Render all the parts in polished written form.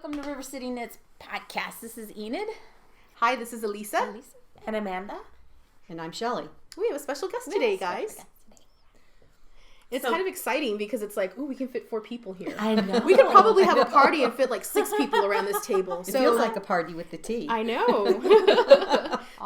welcome to River City Knits Podcast. This is Enid. Hi, this is Elisa. And Amanda. And I'm Shelley. We have a special guest today, guys. It's kind of exciting because it's like, ooh, we can fit 4 people here. I know. We could probably have a party and fit like 6 people around this table. It feels like a party with the tea. I know.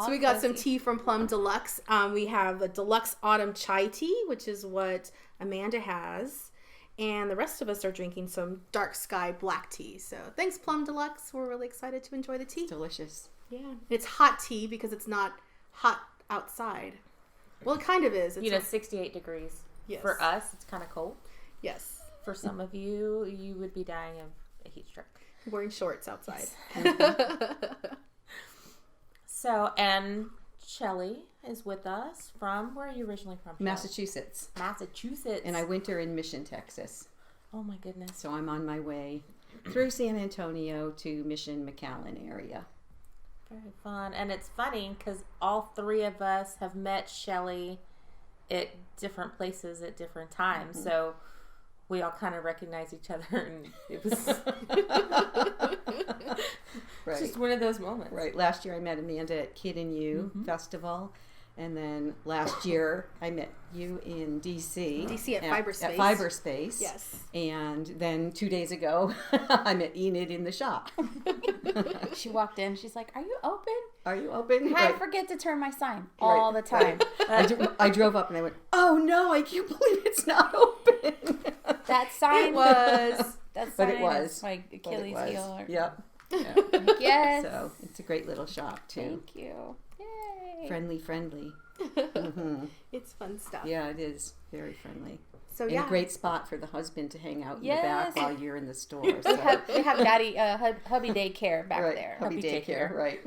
So we got some tea from Plum Deluxe. We have a deluxe autumn chai tea, which is what Amanda has. And the rest of us are drinking some dark sky black tea. So thanks, Plum Deluxe. We're really excited to enjoy the tea. It's delicious. Yeah. It's hot tea because it's not hot outside. Well, it kind of is. It's 68 degrees. Yes. For us, it's kind of cold. Yes. For some of you, you would be dying of a heat stroke. Wearing shorts outside. So, and Shelley is with us from, where are you originally from? Massachusetts. Massachusetts. And I winter in Mission, Texas. Oh my goodness. So I'm on my way through San Antonio to Mission McAllen area. Very fun. And it's funny because all 3 of us have met Shelley at different places at different times. Mm-hmm. So we all kind of recognize each other, and it was right. Just one of those moments. Right. Last year I met Amanda at Kid and You Festival. And then last year I met you in DC. DC at Fiberspace. At Fiberspace. Yes. And then 2 days ago I met Enid in the shop. She walked in. She's like, "Are you open?" Are you open? I forget to turn my sign all the time. I drove up and I went, "Oh no, I can't believe it's not open." That sign it was. But it was. My Achilles heel. Yep. Yeah. Yes. So it's a great little shop too. Thank you. Yay. Friendly. Mm-hmm. It's fun stuff. Yeah, it is very friendly. So and a great spot for the husband to hang out in the back while you're in the store. So. They have daddy, hubby daycare back there. Hubby daycare. Right.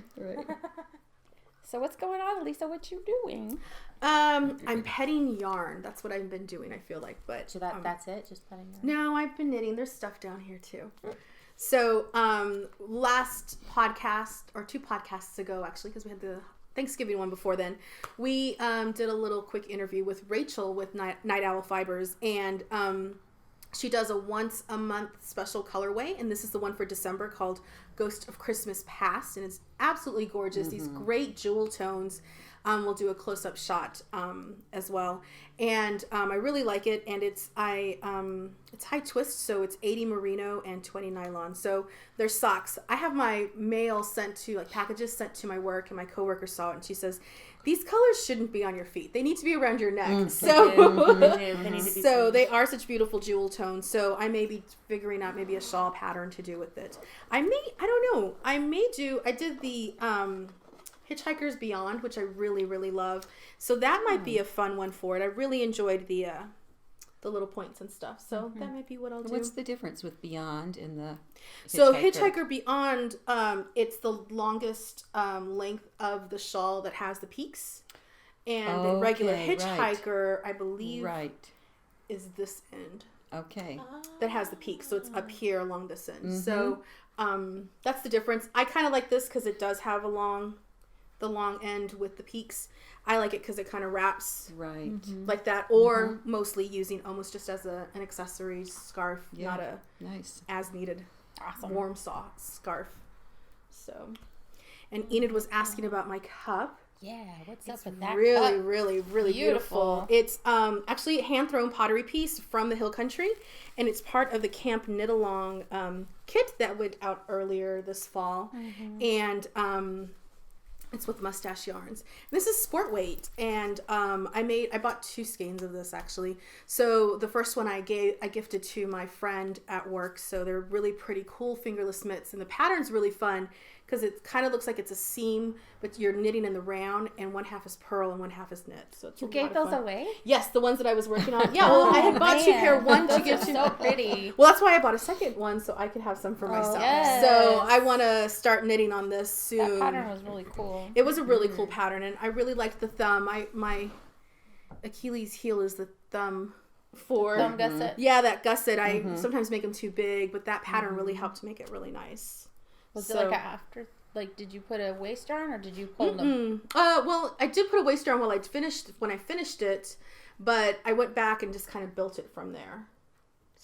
So what's going on, Elisa? What you doing? I'm petting yarn. That's what I've been doing, I feel like. But so that's it? Just petting yarn? No, I've been knitting. There's stuff down here too. So last podcast, or 2 podcasts ago actually, because we had the Thanksgiving one before then, we did a little quick interview with Rachel with Night Owl Fibers, and she does a once a month special colorway, and this is the one for December called Ghost of Christmas Past, and it's absolutely gorgeous. These great jewel tones. We'll do a close-up shot as well, and I really like it. And it's high twist, so it's 80 merino and 20 nylon. So there's socks. I have my mail sent to, like, packages sent to my work, and my coworker saw it, and she says, "These colors shouldn't be on your feet. They need to be around your neck." So, they are such beautiful jewel tones. So I may be figuring out maybe a shawl pattern to do with it. I did the Hitchhiker's Beyond, which I really, really love. So that might be a fun one for it. I really enjoyed the little points and stuff. So that might be what I'll do. What's the difference with Beyond and the Hitchhiker? So Hitchhiker Beyond, it's the longest length of the shawl that has the peaks. And the regular Hitchhiker, I believe, is this end. Okay. That has the peaks. So it's up here along this end. So that's the difference. I kind of like this because it does have the long end with the peaks. I like it because it kind of wraps like that, or mostly using almost just as an accessory scarf, not a as needed warm scarf. So, and Enid was asking about my cup. Yeah, what's up with that? Really, really, really beautiful. It's actually a hand-thrown pottery piece from the Hill Country, and it's part of the Camp Knit Along kit that went out earlier this fall, and it's with Mustache Yarns. This is sport weight, and I bought 2 skeins of this actually. So the first one I gifted to my friend at work. So they're really pretty cool fingerless mitts, and the pattern's really fun because it kind of looks like it's a seam, but you're knitting in the round, and 1/2 is purl and 1/2 is knit. So it's you gave those away? Yes, the ones that I was working on. Yeah, well, I had bought 2 pair, one to give to. So pretty. Well, that's why I bought a second one so I could have some for myself. Yes. So I want to start knitting on this soon. That pattern was really cool. It was a really cool pattern, and I really liked the thumb. My Achilles heel is the thumb for thumb gusset. Yeah, that gusset. I sometimes make them too big, but that pattern really helped to make it really nice. Was it like after? Like, did you put a waist yarn or did you pull them? Well, I did put a waist yarn when I finished it, but I went back and just kind of built it from there.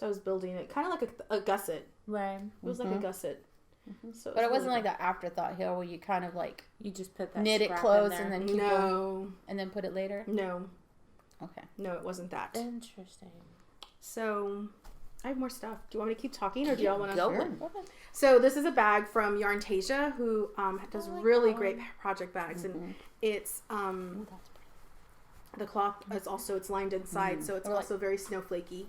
So I was building it kind of like a gusset. Right. It was like a gusset. So But it wasn't like the afterthought heel where you kind of like You just put that knit it scrap in close there. and then keep no, and then put it later. no, Okay. no, it wasn't that. Interesting. So I have more stuff. Do you want me to keep talking, or do y'all want to Go. Sure. So this is a bag from Yarntasia, who does I like really that great one. project bags, and it's the cloth is also it's lined inside, so it's also very snowflakey.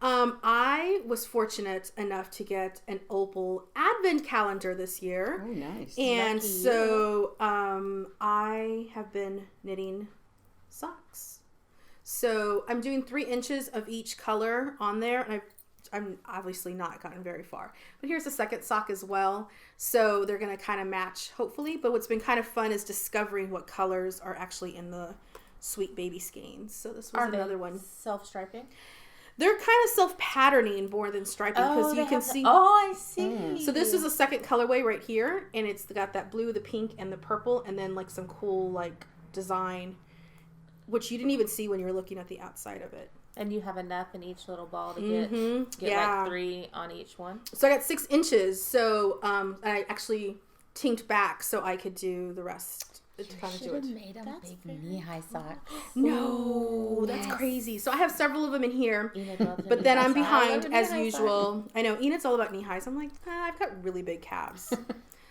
I was fortunate enough to get an opal advent calendar this year, Oh, nice. and Lucky you. so I have been knitting socks. So I'm doing 3 inches of each color on there, and I'm obviously not gotten very far. But here's the second sock as well. So they're going to kind of match, hopefully. But what's been kind of fun is discovering what colors are actually in the Sweet Baby skeins. So this was another one. Self-striping? They're kind of self-patterning more than striping because you can see. Oh, I see. So this is a second colorway right here, and it's got that blue, the pink, and the purple, and then like some cool like design, which you didn't even see when you were looking at the outside of it. And you have enough in each little ball to get Yeah. like 3 on each one? So I got 6 inches. So I actually tinked back so I could do the rest to kind of do it. Made them That's big fair. knee-high socks. No, that's crazy. So I have several of them in here, Enid loves but then I'm knee-high behind love a as knee-high usual. I know Enid's all about knee highs. I'm like, I've got really big calves.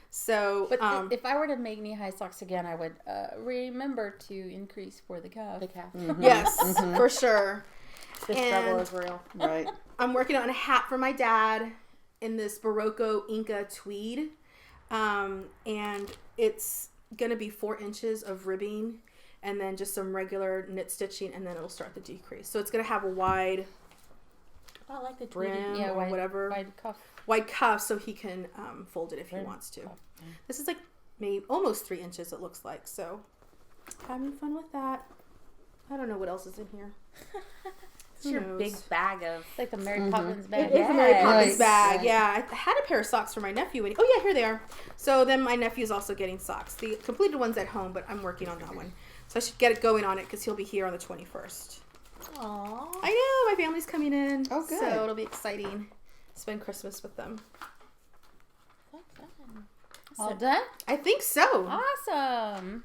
So, But if I were to make knee-high socks again, I would remember to increase for the calf. The calf. yes, for sure. The struggle is real. Right. I'm working on a hat for my dad in this Barocco Inca tweed. And it's going to be 4 inches of ribbing and then just some regular knit stitching, and then it'll start the decrease. So it's going to have a wide I like the brim tweedy. or whatever. Wide cuff. Wide cuff so he can fold it if he wants to. This is like maybe almost 3 inches, it looks like. So having fun with that. I don't know what else is in here. It's your big bag of... It's like the Mary Poppins bag. It is a Mary Poppins Right. bag. Right. Yeah, I had a pair of socks for my nephew. And oh yeah, here they are. So then my nephew's also getting socks. The completed one's at home, but I'm working on that one. So I should get it going on it because he'll be here on the 21st. Aww. I know, my family's coming in. Oh, good. So it'll be exciting. Spend Christmas with them. All done? I think so. Awesome.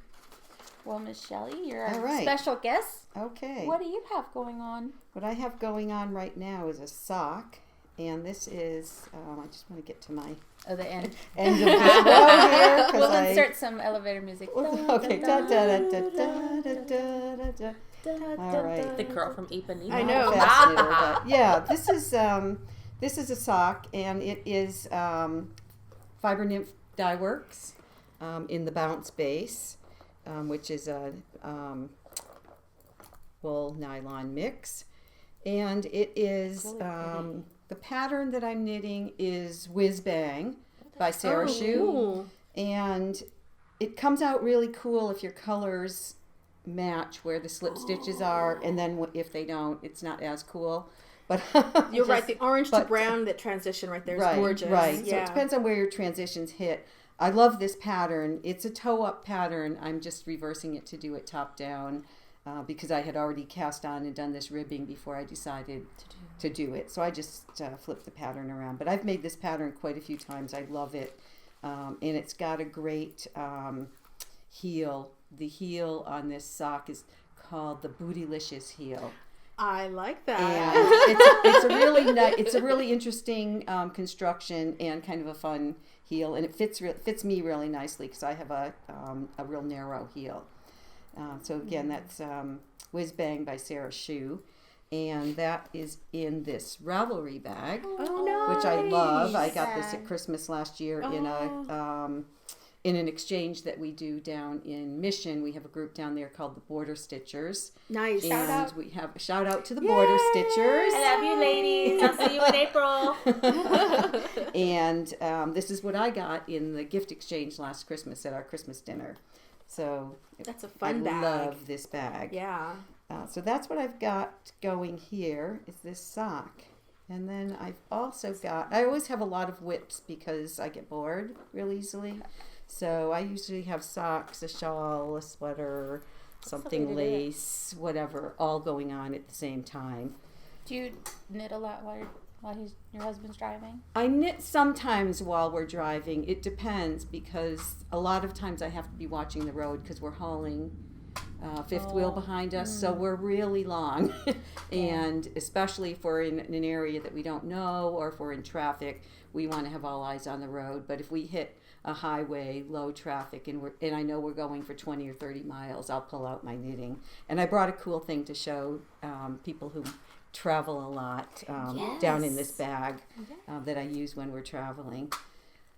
Well, Miss Shelley, you're All our right. special guest. Okay. What do you have going on? What I have going on right now is a sock, and this is, I just want to get to my Oh, the end. end of the row here. 'Cause We'll I- insert some elevator music. Okay. Da, da, da, da, da, da, da, da, da. All right. The girl from Ipanema. I know. Fast knitter, but yeah, this is a sock, and it is Fiber Nymph Dye Works in the bounce base, which is a wool nylon mix, and it is the pattern that I'm knitting is Whiz Bang by Sarah Shu, cool. and it comes out really cool if your colors match where the slip stitches are, and then if they don't, it's not as cool. But You're right. The orange to but- brown, that transition right there is right, gorgeous. right. So Yeah. it depends on where your transitions hit. I love this pattern. It's a toe-up pattern. I'm just reversing it to do it top-down because I had already cast on and done this ribbing before I decided to do it. So I just flipped the pattern around. But I've made this pattern quite a few times. I love it. And it's got a great heel. The heel on this sock is called the Bootylicious heel. I like that. And it's a really it's a really interesting construction and kind of a fun heel, and it fits me really nicely because I have a real narrow heel. So again, that's Whiz Bang by Sarah Shu, and that is in this Ravelry bag, Oh, nice. which I love. I got this at Christmas last year in an exchange that we do down in Mission. We have a group down there called the Border Stitchers. Nice. And we have a shout out to the Border Stitchers. I love you, ladies. I'll see you in April. And this is what I got in the gift exchange last Christmas at our Christmas dinner. So That's a fun I bag. love this bag. Yeah. So that's what I've got going here is this sock. And then I've also got, I always have a lot of whips because I get bored real easily. So I usually have socks, a shawl, a sweater, something lace, whatever, all going on at the same time. Do you knit a lot while you're while your husband's driving? I knit sometimes while we're driving. It depends, because a lot of times I have to be watching the road because we're hauling fifth wheel behind us, so we're really long. And especially if we're in an area that we don't know, or if we're in traffic, we want to have all eyes on the road. But if we hit a highway, low traffic, and I know we're going for 20 or 30 miles, I'll pull out my knitting. And I brought a cool thing to show people who travel a lot down in this bag that I use when we're traveling.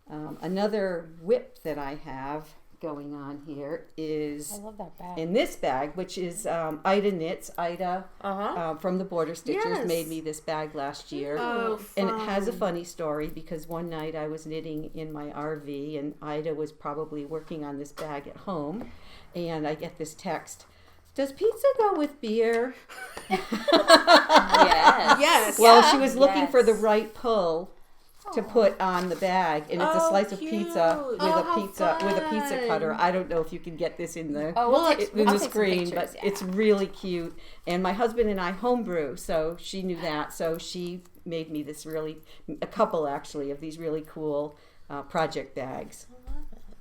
Another whip that I have going on here is I love that bag. in this bag, which is Ida Knits. Ida from the Border Stitchers made me this bag last year. And it has a funny story, because one night I was knitting in my RV and Ida was probably working on this bag at home, and I get this text, "Does pizza go with beer?" Yes. Well, she was looking for the right pull to put on the bag, and it's a slice of pizza with a pizza cutter. I don't know if you can get this in the I'll in take the some screen, pictures, but it's really cute. And my husband and I homebrew, so she knew that. So she made me a couple actually of these really cool project bags.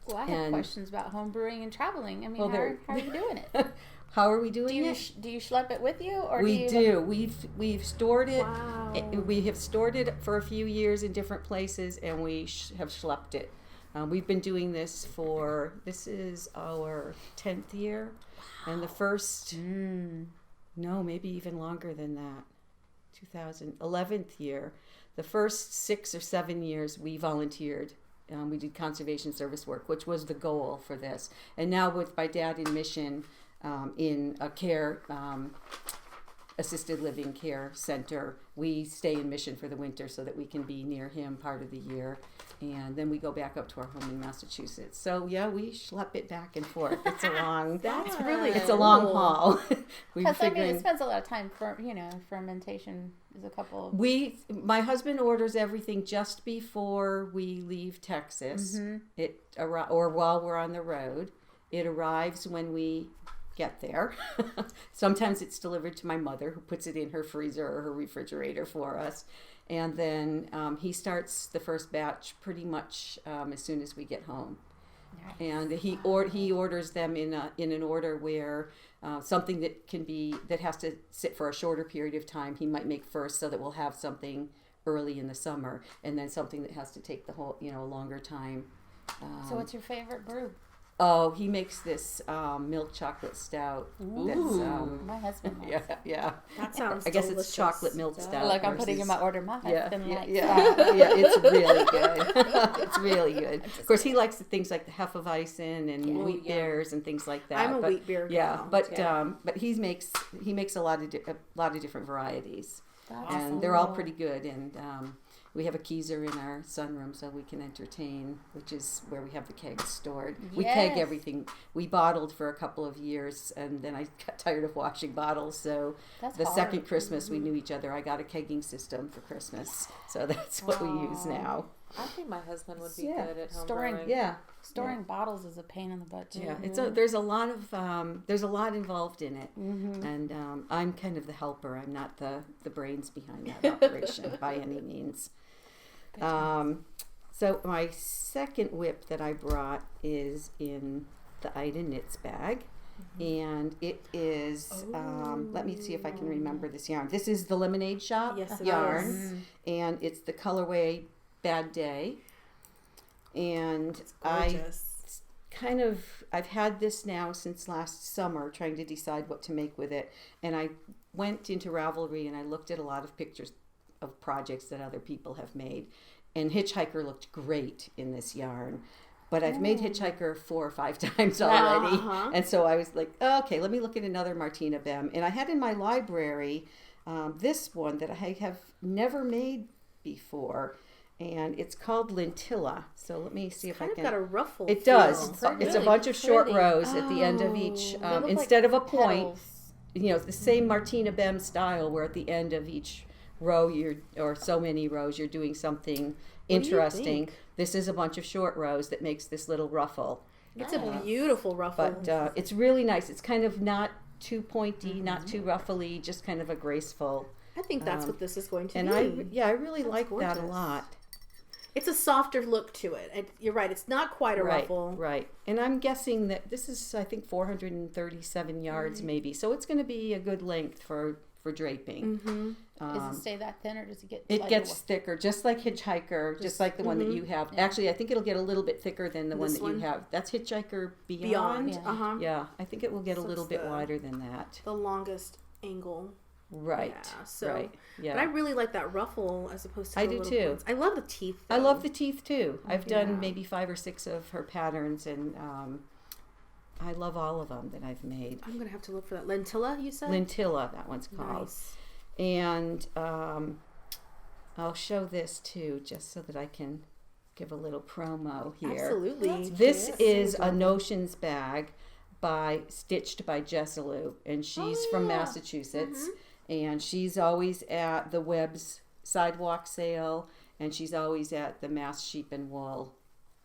Well, I have questions about home brewing and traveling. I mean, how are you doing it? How are we doing it? Do you schlep it with you, or We do. We've stored it. Wow. We have stored it for a few years in different places, and we have schlepped it. We've been doing this this is our 10th year, and the first, no, maybe even longer than that, 2011th year. The first 6 or 7 years we volunteered. We did conservation service work, which was the goal for this. And now with my dad in mission, in a assisted living care center, we stay in Mission for the winter so that we can be near him part of the year, and then we go back up to our home in Massachusetts. So yeah, we schlep it back and forth. It's a long it's a long haul. Because I mean, it spends a lot of time for fermentation is a couple. My husband orders everything just before we leave Texas. Or while we're on the road. It arrives when we get there. Sometimes it's delivered to my mother, who puts it in her freezer or her refrigerator for us. And then he starts the first batch pretty much as soon as we get home. Nice. And he orders them in an order where something that has to sit for a shorter period of time, he might make first, so that we'll have something early in the summer, and then something that has to take the whole a longer time. So what's your favorite brew? Oh, he makes this milk chocolate stout. Ooh, my husband likes it. Yeah. That sounds I guess delicious. it's chocolate milk stout. Like I'm putting in my order. My husband likes yeah, it's really good. It's really good. Of course, he likes the things like the Hefeweizen and wheat beers and things like that. I'm a wheat beer. Yeah, but he makes a lot of different varieties, and they're all pretty good. And we have a keezer in our sunroom so we can entertain, which is where we have the kegs stored. We keg everything. We bottled for a couple of years, and then I got tired of washing bottles. So second Christmas we knew each other, I got a kegging system for Christmas. So that's what we use now. I think my husband would be good at home storing. brewing. Storing bottles is a pain in the butt too. Yeah, there's a lot involved in it, and I'm kind of the helper. I'm not the brains behind that operation by any means. So my second whip that I brought is in the Ida Knits bag, and it is. Let me see if I can remember this yarn. This is the Lemonade Shop yarn, and it's the colorway Bad Day, and I've had this now since last summer, trying to decide what to make with it. And I went into Ravelry and I looked at a lot of pictures of projects that other people have made, and Hitchhiker looked great in this yarn. But I've made Hitchhiker 4 or 5 times already, and so I was like, okay, let me look at another Martina Bem. And I had in my library this one that I have never made before. And it's called Lentilla. So let me see if I can. It's got a ruffle. It does. Feel. It's a bunch of short rows at the end of each. Instead of a point, the same Martina Bem style, where at the end of each row, or so many rows, you're doing something interesting. This is a bunch of short rows that makes this little ruffle. It's a beautiful ruffle. But it's really nice. It's kind of not too pointy, not too ruffly, just kind of a graceful. I think that's what this is going to And be. I really That's like that a gorgeous. lot. It's a softer look to it. You're right. It's not quite a ruffle. Right. And I'm guessing that this is, I think, 437 yards maybe. So it's going to be a good length for draping. Mm-hmm. Does it stay that thin or does it get It lighter? gets thicker, just like Hitchhiker, just like the one that you have. Yeah. Actually, I think it'll get a little bit thicker than the one This that you one? have. That's Hitchhiker Beyond. Yeah. Uh-huh. Yeah, I think it will get a So little it's bit the- wider than that. The longest angle. Right. Yeah, so- right. Yeah. But I really like that ruffle as opposed to I the do little too. points. I love the teeth. I though. love the teeth too. I've Yeah. done maybe 5 or 6 of her patterns, and I love all of them that I've made. I'm gonna have to look for that lentilla. You said. Lentilla, that one's called. Nice. And I'll show this too, just so that I can give a little promo here. Absolutely. This That's is so a adorable. Notions bag stitched by Jessilu, and she's from Massachusetts, and she's always at the Webb's sidewalk sale, and she's always at the Mass Sheep and Wool,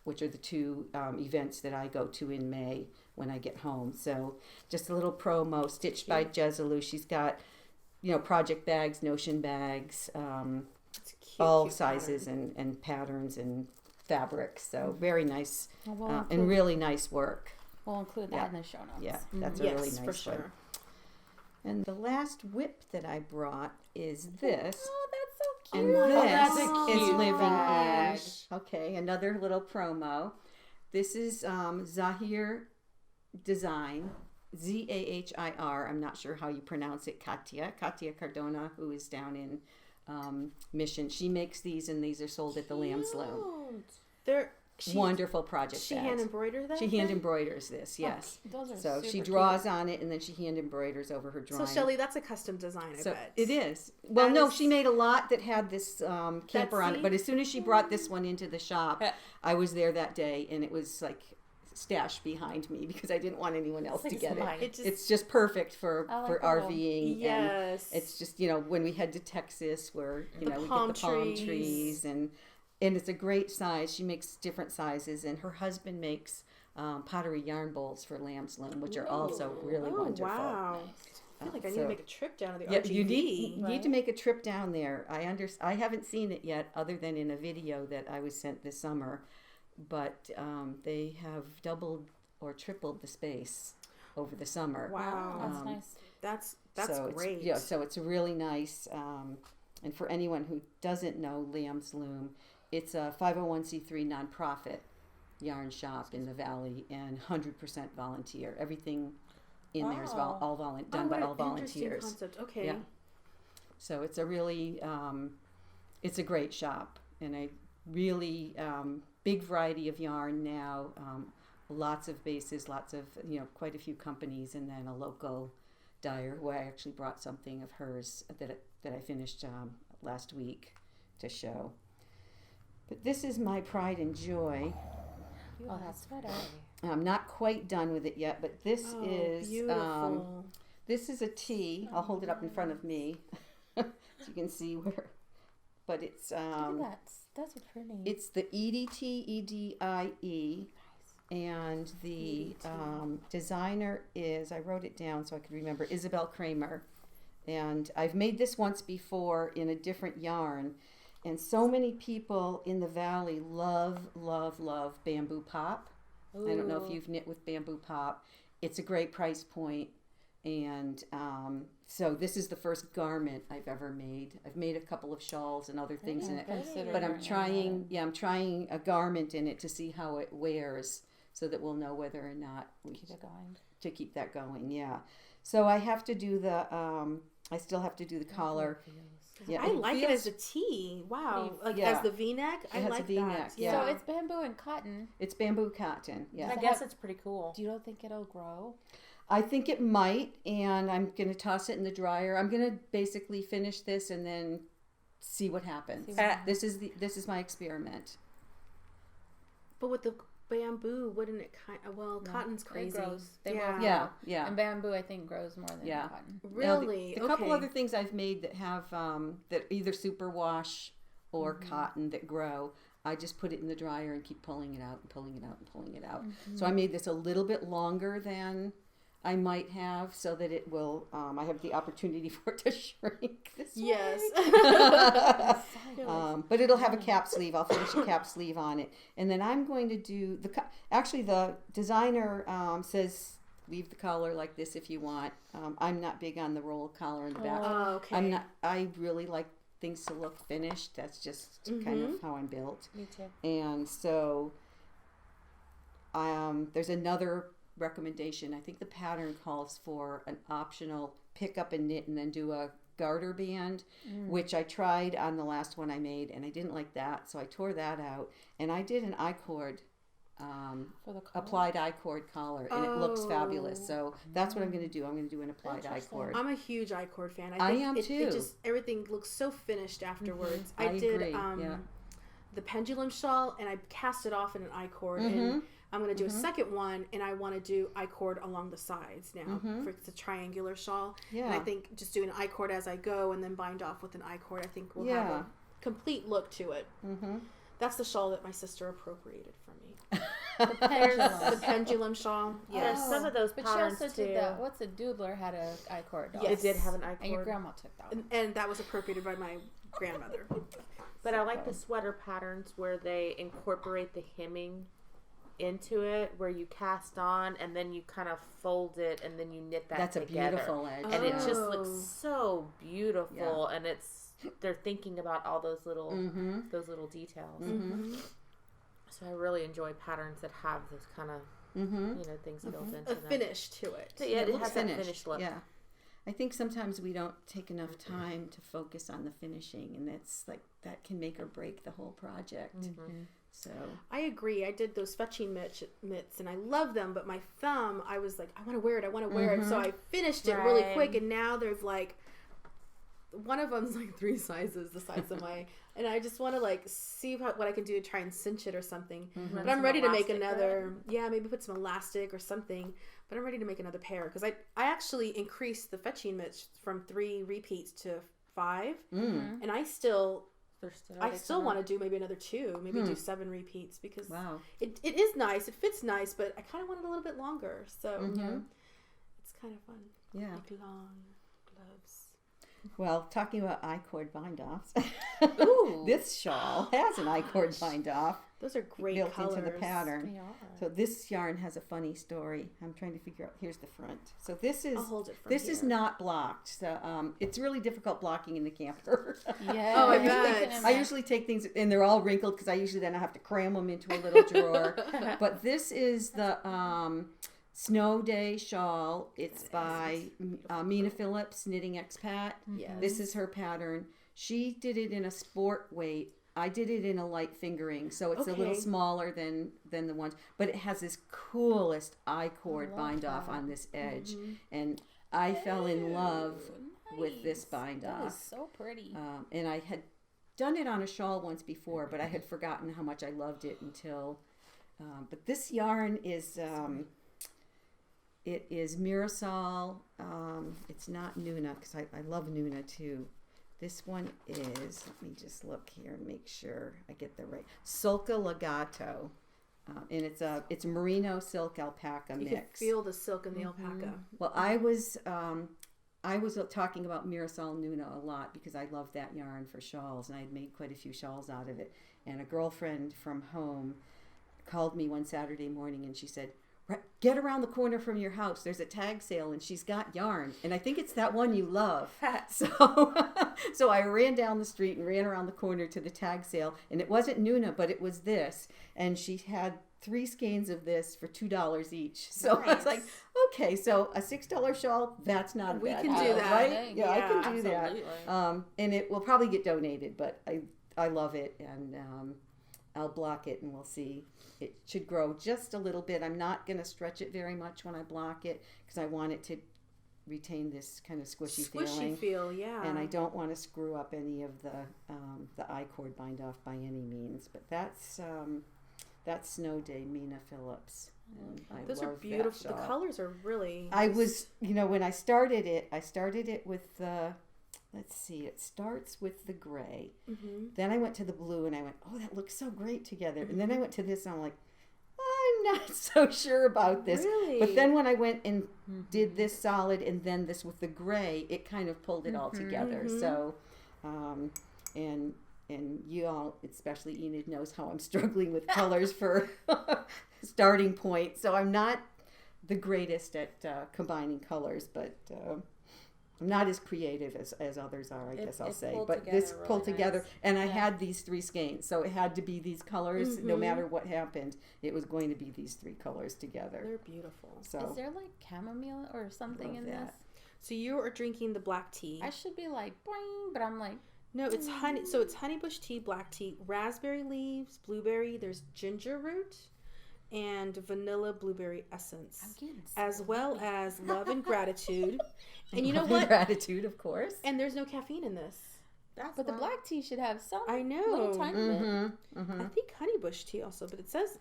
which are the 2 events that I go to in May when I get home. So just a little promo, stitched by Jessilu. She's got, project bags, Notion bags, It's cute, all cute sizes pattern. and patterns and fabrics. So very nice Well, we'll and include- really nice work. We'll include that Yeah. in the show notes. Yeah, that's a Yes, really nice for one. sure. And the last whip that I brought is this. Oh, that's so And cute. this that's a is cute living bag. in. Okay, another little promo. This is Zahir Design, Zahir. I'm not sure how you pronounce it. Katia Cardona, who is down in Mission. She makes these, and these are sold at the Lamb's Loom. They're Wonderful project She bags. hand embroidered that. She hand then? embroiders this, yes. Those are So she super draws cute. on it, and then she hand embroiders over her drawing. So Shelley, that's a custom design. I So bet it is. Well, That no, is- she made a lot that had this camper on it. see? But as soon as she brought this one into the shop, I was there that day, and it was like stashed behind me because I didn't want anyone else to like get mine. it. It just It's just perfect for I like for the little- RVing. And yes. it's just when we head to Texas, where The we get palm the palm trees. trees, and it's a great size. She makes different sizes, and her husband makes pottery yarn bowls for Lamb's Loom, which are also really wonderful. Wow. I feel like I need so- to make a trip down to the Yeah, RGV. you need right? to make a trip down there. I haven't seen it yet, other than in a video that I was sent this summer, but they have doubled or tripled the space over the summer. Wow. That's nice. That's so great. So it's really nice. And for anyone who doesn't know Lamb's Loom, it's a 501c3 nonprofit yarn shop in the Valley, and 100% volunteer. Everything in there is Wow. done by what all an interesting volunteers. Concept. Okay. Yeah. So it's a really, it's a great shop, and a really big variety of yarn now. Lots of bases, lots of quite a few companies, and then a local dyer who I actually brought something of hers that I finished last week to show. But this is my pride and joy. Oh, that's sweater. I'm not quite done with it yet, but this Oh, is beautiful. this is a tee. I'll hold it up in front of me so you can see where. But it's Look at that. That's pretty. it's the EDIE, and the designer is, I wrote it down so I could remember, Isabel Kramer. And I've made this once before in a different yarn, and so many people in the Valley love bamboo pop. I don't know if you've knit with bamboo pop. It's a great price point, and so this is the first garment I've ever made. I've made a couple of shawls and other things in it, but I'm trying a garment in it to see how it wears, so that we'll know whether or not we Keep it going. to keep that going. Yeah. So I have to do the I still have to do the collar. Yeah, I like it feels- as a tee. Wow. Like Yeah. as the V-neck. I It has a like V-neck, that. yeah. So it's bamboo and cotton. It's bamboo cotton. Yeah. I guess it's pretty cool. You don't think it'll grow? I think it might, and I'm going to toss it in the dryer. I'm going to basically finish this and then see what happens. See what happens. This is my experiment. But with the bamboo, wouldn't it cotton's It crazy. grows. They yeah. both Yeah, yeah. And bamboo, I think, grows more than Yeah. cotton. Now, Really? the couple Okay. other things I've made that have that either superwash or cotton that grow, I just put it in the dryer and keep pulling it out and pulling it out and pulling it out. So I made this a little bit longer than I might have so that it will, I have the opportunity for it to shrink this way. Yes. But it'll have a cap sleeve. I'll finish a cap sleeve on it. And then I'm going to do the designer says leave the collar like this if you want. I'm not big on the roll collar in the back. Oh, okay. I really like things to look finished. That's just kind of how I'm built. Me too. And so there's another recommendation. I think the pattern calls for an optional pick up and knit and then do a garter band, which I tried on the last one I made and I didn't like that, so I tore that out and I did an I-cord For the collar? applied I-cord collar and it looks fabulous. So that's what I'm going to do. I'm going to do an applied I-cord. I'm a huge I-cord fan. I think am it too. just everything looks so finished afterwards. I did agree, yeah. the pendulum shawl and I cast it off in an I-cord and I'm going to do a second one and I want to do I-cord along the sides now for it's a triangular shawl. Yeah. And I think just doing an I-cord as I go and then bind off with an I-cord I think will have a complete look to it. That's the shawl that my sister appropriated for me. The pendulum shawl. There's some of those But she patterns also too. did that. What's a doodler had a I-cord. Yes. It did have an I-cord. And your grandma took that one. And that was appropriated by my grandmother. But I like the sweater patterns where they incorporate the hemming into it, where you cast on and then you kind of fold it and then you knit that That's together. a beautiful edge. And it just looks so beautiful, and they're thinking about all those little details. So I really enjoy patterns that have those kind of things built into A them. finish to it. So, yeah, it looks has that finished look. Yeah. I think sometimes we don't take enough time to focus on the finishing, and that's like that can make or break the whole project. So I agree. I did those fetching mitts and I love them, but my thumb, I was like, I want to wear it. So I finished it really quick, and now there's like one of them's like 3 sizes the size of my, and I just want to like see what I can do to try and cinch it or something. But I'm ready to make another. Yeah, maybe put some elastic or something. But I'm ready to make another pair because I actually increased the fetching mitts from 3 repeats to 5, and I still want to do maybe another 2, maybe do 7 repeats because it is nice. It fits nice, but I kind of want it a little bit longer. So it's kind of fun. Yeah. Like long gloves. Well, talking about I-cord bind-offs, Ooh. this shawl has an I-cord bind-off Those are great built colors. into the pattern. They are. So this yarn has a funny story. I'm trying to figure out. Here's the front. So this is I'll hold it from this is here. not blocked. So it's really difficult blocking in the camper. Yeah. Oh, I can bet. imagine. I usually take things and they're all wrinkled because I usually then I have to cram them into a little drawer. But this is the Snow Day shawl. It's by Mina Phillips, Knitting Expat. Yes. This is her pattern. She did it in a sport weight. I did it in a light fingering, so it's a little Okay. smaller than the ones. But it has this coolest I-cord bind off on this edge, and I fell in love with this bind That is off. so pretty. And I had done it on a shawl once before, but I had forgotten how much I loved it until. But this yarn is. It is Mirasol. It's not Nuna because I love Nuna too. This one is, let me just look here and make sure I get the right. Sulca Legato. And it's merino silk alpaca You mix. can feel the silk in the alpaca. Well, I was talking about Mirasol Nuna a lot because I love that yarn for shawls, and I had made quite a few shawls out of it. And a girlfriend from home called me one Saturday morning and she said, "Get around the corner from your house. There's a tag sale and she's got yarn. And I think it's that one you love." So I ran down the street and ran around the corner to the tag sale. And it wasn't Nuna, but it was this. And she had 3 skeins of this for $2 each. So I was like, okay, so a $6 shawl, that's not a We bad can deal, do that. right? Yeah, I Yeah, can do that. And it will probably get donated, but I love it. And I'll block it and we'll see. It should grow just a little bit. I'm not going to stretch it very much when I block it because I want it to retain this kind of squishy feeling. feel, yeah. And I don't want to screw up any of the I-cord bind off by any means. But that's Snow Day, Mina Phillips. And I Those are love that beautiful. The shawl. colors are really. I was, when I started it with the, let's see, it starts with the gray. Then I went to the blue and I went, oh, that looks so great together. And then I went to this and I'm like, I'm I'm not so sure about this. Really? But then when I went and did this solid and then this with the gray, it kind of pulled it all together. So, and you all, especially Enid, knows how I'm struggling with colors for starting point. So I'm not the greatest at combining colors, but I'm not as creative as others are, I guess I'll say. But this pulled together, and I had these 3 skeins, so it had to be these colors. No matter what happened, it was going to be these 3 colors together. They're beautiful. So Is there like chamomile or something in that. this? So you are drinking the black tea. I should be like boing, but I'm like, No, it's honey. So it's honeybush tea, black tea, raspberry leaves, blueberry. There's ginger root, and vanilla blueberry essence, as well as love and gratitude. And you know what? Gratitude, of course. And there's no caffeine in this. but the black tea should have some. I know. Little tiny bit. I think honeybush tea also, but it says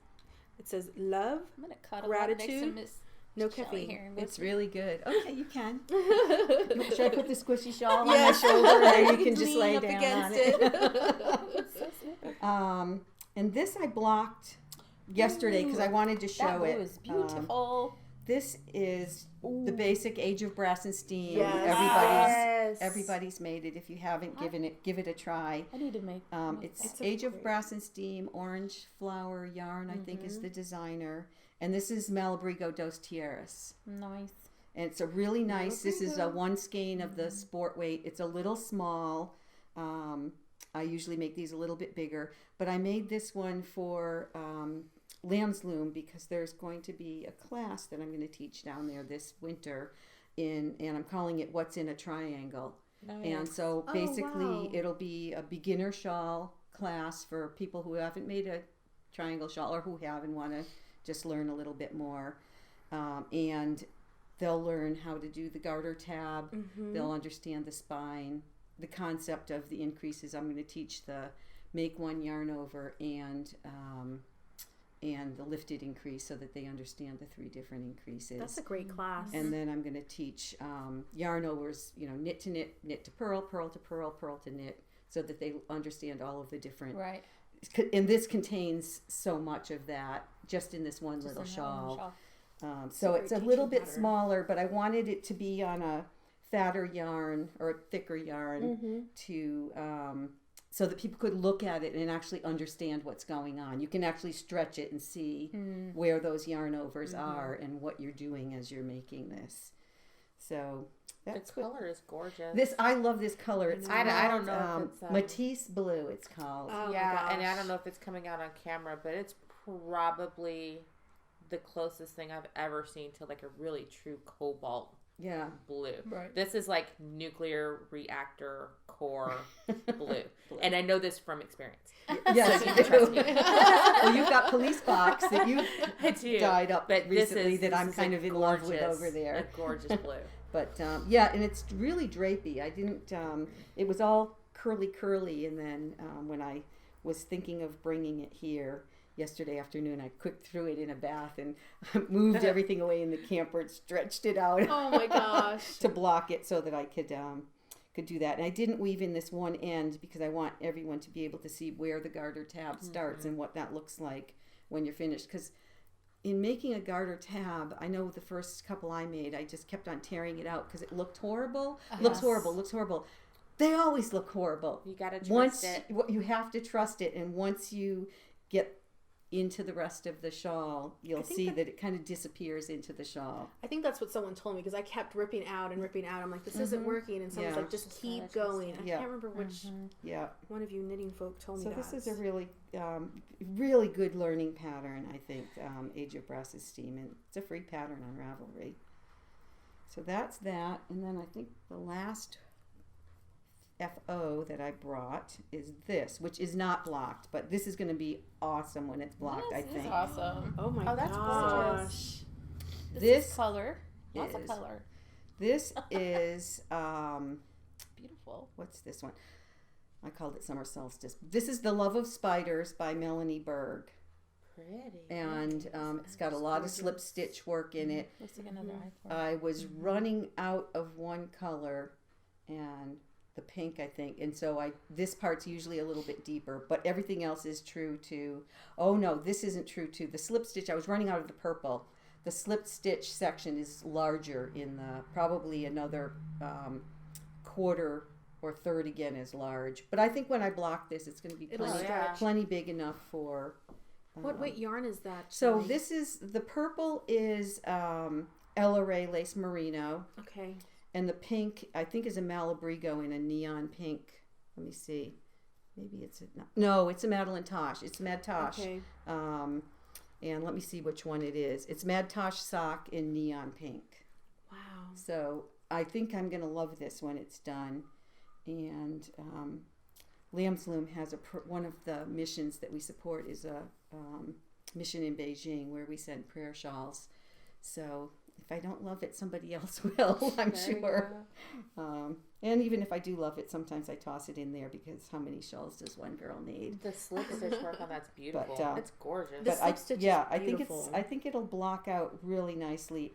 love, I'm gonna cuddle gratitude, up next to Miss no Shelley caffeine. here. It's really good. Okay, you can. Should I put the squishy shawl on Yes. my shoulder, and you can just Lean lay up down against on it? And this I blocked yesterday because I wanted to show That blue it. is beautiful. This is the basic Age of Brass and Steam. Yes. Everybody's made it. If you haven't given it, give it a try. I need to make. It's Age of Brass and Steam, orange flower yarn, I think is the designer. And this is Malabrigo dos Tierras. Nice. And it's a really nice, this is a 1 skein of the sport weight. It's a little small. I usually make these a little bit bigger, but I made this one for Lamb's Loom because there's going to be a class that I'm going to teach down there this winter and I'm calling it What's in a Triangle. And so basically it'll be a beginner shawl class for people who haven't made a triangle shawl or who have and want to just learn a little bit more. And they'll learn how to do the garter tab. They'll understand the spine, the concept of the increases. I'm going to teach the make 1 yarn over and the lifted increase so that they understand the 3 different increases. That's a great class. And then I'm going to teach yarn overs, knit to knit, knit to purl, purl to purl, purl to knit, so that they understand all of the different. Right. And this contains so much of that just in this one little shawl. So it's a little bit smaller, but I wanted it to be on a fatter yarn or a thicker yarn to so that people could look at it and actually understand what's going on. You can actually stretch it and see where those yarn overs are and what you're doing as you're making this. So that's the color is gorgeous. I love this color. It's I don't know if it's Matisse Blue. It's called. Oh yeah, and I don't know if it's coming out on camera, but it's probably the closest thing I've ever seen to like a really true cobalt blue. Right. This is like nuclear reactor core blue. And I know this from experience. Yes, you do. Well, you've got Police Box that you dyed up but recently that I'm kind of in love with over there. A gorgeous blue. But and it's really drapey. I didn't. It was all curly, and then when I was thinking of bringing it here yesterday afternoon, I quick threw it in a bath and moved everything away in the camper and stretched it out. Oh my gosh! To block it so that I could do that. And I didn't weave in this one end because I want everyone to be able to see where the garter tab starts and what that looks like when you're finished. Because in making a garter tab, I know the first couple I made, I just kept on tearing it out because it looked horrible. Looks horrible. They always look horrible. You got to trust it. You have to trust it. And once you get into the rest of the shawl, you'll see that it kind of disappears into the shawl. I think that's what someone told me because I kept ripping out. I'm like, this isn't working. And someone's like, just keep going. I can't remember which one of you knitting folk told me that. So this is a really, really good learning pattern, I think, Age of Brass and Steam. And it's a free pattern on Ravelry. So that's that. And then I think the last FO that I brought is this, which is not blocked, but this is going to be awesome when it's blocked, I think. Awesome. Oh my that's gosh. gorgeous. This is color. Lots of color. This is beautiful. What's this one? I called it Summer Solstice. This is The Love of Spiders by Melanie Berg. Pretty. And it's got a lot of slip stitch work in it. Looks like another I was running out of one color and the pink, I think. And so this part's usually a little bit deeper, but everything else is true to, oh no, this isn't true to the slip stitch. I was running out of the purple. The slip stitch section is larger in probably another quarter or third again is large. But I think when I block this, it's going to be plenty big enough for... what weight yarn is that? So this is, the purple is Ella Ray Lace Merino. Okay. And the pink, I think, is a Malabrigo in a neon pink. Let me see. Maybe it's it's a Madeline Tosh. It's Mad Tosh. Okay. And let me see which one it is. It's Mad Tosh sock in neon pink. Wow. So I think I'm going to love this when it's done. And Lamb's Loom has one of the missions that we support is a mission in Beijing where we send prayer shawls. So if I don't love it, somebody else will, I'm sure. And even if I do love it, sometimes I toss it in there because how many shawls does one girl need? The slip stitch work on that's beautiful. But, it's gorgeous. The slip stitch is beautiful. I think it'll block out really nicely.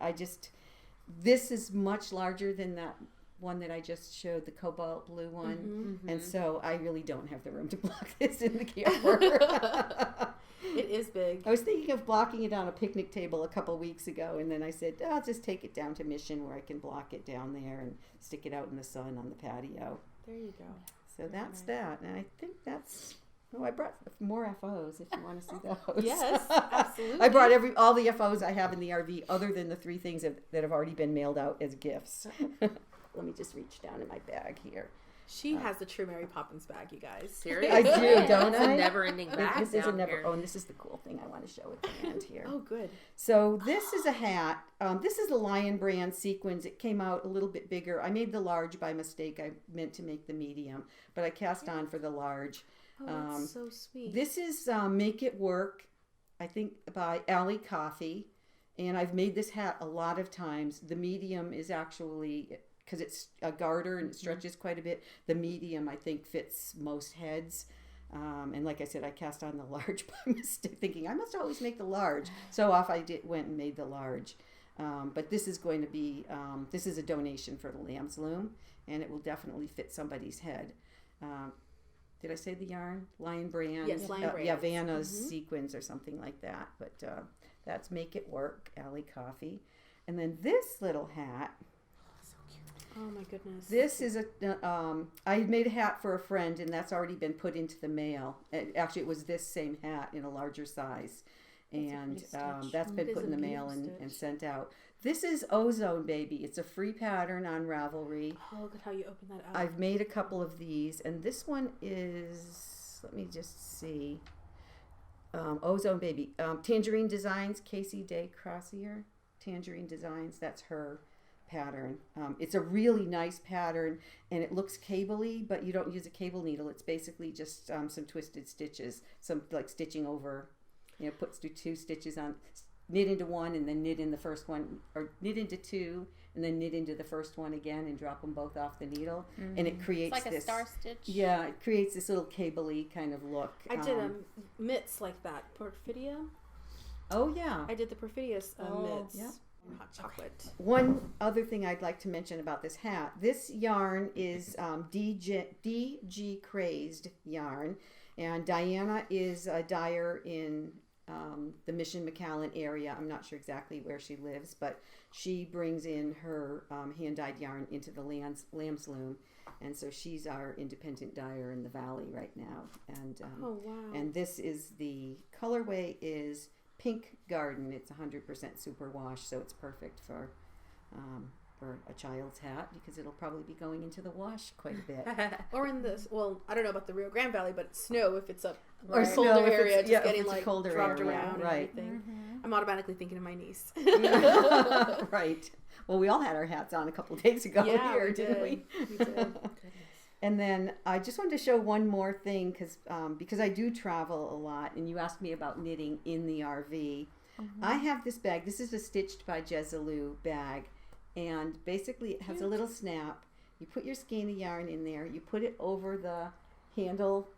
This is much larger than that one that I just showed, the cobalt blue one. And so I really don't have the room to block this in the camper. It is big. I was thinking of blocking it on a picnic table a couple weeks ago, and then I said, I'll just take it down to Mission where I can block it down there and stick it out in the sun on the patio. There you go. So that's that. And I think that's... Oh, I brought more FOs if you want to see those. Yes, absolutely. I brought all the FOs I have in the RV other than the 3 things that have already been mailed out as gifts. Let me just reach down in my bag here. She has the true Mary Poppins bag, you guys. Seriously? I do, don't It's I? a never-ending bag This is a here. Oh, and this is the cool thing I want to show at the end here. Oh, good. So this is a hat. This is the Lion brand sequins. It came out a little bit bigger. I made the large by mistake. I meant to make the medium, but I cast on for the large. Oh, that's so sweet. This is Make It Work, I think, by Allie Coffee. And I've made this hat a lot of times. The medium is actually... because it's a garter and it stretches quite a bit. The medium, I think, fits most heads. And like I said, I cast on the large by mistake, thinking I must always make the large. So off I went and made the large. But this is going to be, this is a donation for the Lamb's Loom, and it will definitely fit somebody's head. Did I say the yarn? Lion brand? Yes, Lion brand. Yeah, Vanna's sequins or something like that. But that's Make It Work, Allie Coffee. And then this little hat... Oh my goodness. This is I made a hat for a friend, and that's already been put into the mail. Actually, it was this same hat in a larger size. And that's been put in the mail and sent out. This is Ozone Baby. It's a free pattern on Ravelry. Oh, look at how you open that up. I've made a couple of these, and this one is, let me just see, Ozone Baby. Tangerine Designs, Casey Day Crossier. Tangerine Designs, that's her pattern. It's a really nice pattern, and it looks cable-y, but you don't use a cable needle. It's basically just some twisted stitches, some like stitching over, puts 2 stitches on, knit into one and then knit in the first one, or knit into 2 and then knit into the first one again and drop them both off the needle, and it creates it's like this a star stitch. Yeah, it creates this little cable-y kind of look. I did mitts like that. Perfidia. Oh yeah, I did the Perfidia's mitts. Yeah. Hot chocolate. One other thing I'd like to mention about this hat. This yarn is DG Crazed yarn, and Diana is a dyer in the Mission McAllen area. I'm not sure exactly where she lives, but she brings in her hand-dyed yarn into the Lamb's Loom, and so she's our independent dyer in the valley right now. And oh wow! And this is the colorway is Pink Garden. It's 100% superwash, so it's perfect for a child's hat because it'll probably be going into the wash quite a bit. Or in this, well, I don't know about the Rio Grande Valley, but snow if it's up Or a snow colder if it's- area, just yeah, if getting it's a like colder dropped area, around right. and everything. I'm automatically thinking of my niece. Right. Well, we all had our hats on a couple of days ago Yeah, here, we didn't we? did. We did. And then I just wanted to show one more thing because I do travel a lot, and you asked me about knitting in the RV. I have this bag. This is a Stitched by Jezalou bag, and basically it has a little snap. You put your skein of yarn in there. You put it over the handle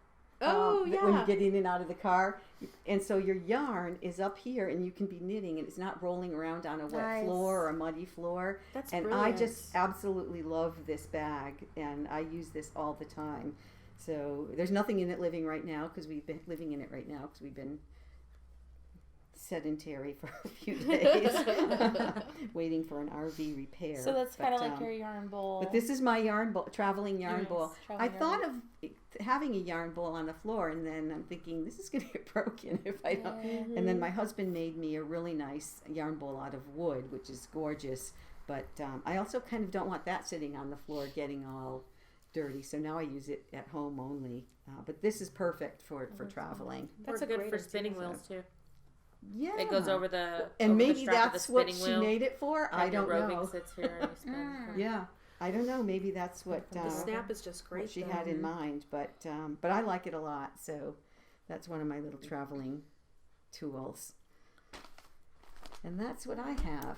Oh, when yeah. you get in and out of the car. And so your yarn is up here and you can be knitting and it's not rolling around on a wet Nice. floor or a muddy floor. That's and brilliant. I just absolutely love this bag and I use this all the time. So there's nothing in it living right now because we've been living in it right now because we've been sedentary for a few days waiting for an RV repair. So that's kind of But, like your yarn bowl. But this is my yarn bowl, traveling yarn Yes, bowl. traveling I yarn thought bowl. of having a yarn bowl on the floor, and then I'm thinking this is going to get broken if I don't. Yeah. And then my husband made me a really nice yarn bowl out of wood, which is gorgeous. But I also kind of don't want that sitting on the floor getting all dirty. So now I use it at home only. But this is perfect for traveling. That's We're a good great for idea. spinning wheels too. Yeah. It goes over the And over the maybe strap of that's the what spinning she wheel. made it for. I And your don't roving know. sits here and you spin. Yeah. I don't know. Maybe that's what The snap is just great. what she though. had in mind, but I like it a lot. So that's one of my little traveling tools, and that's what I have.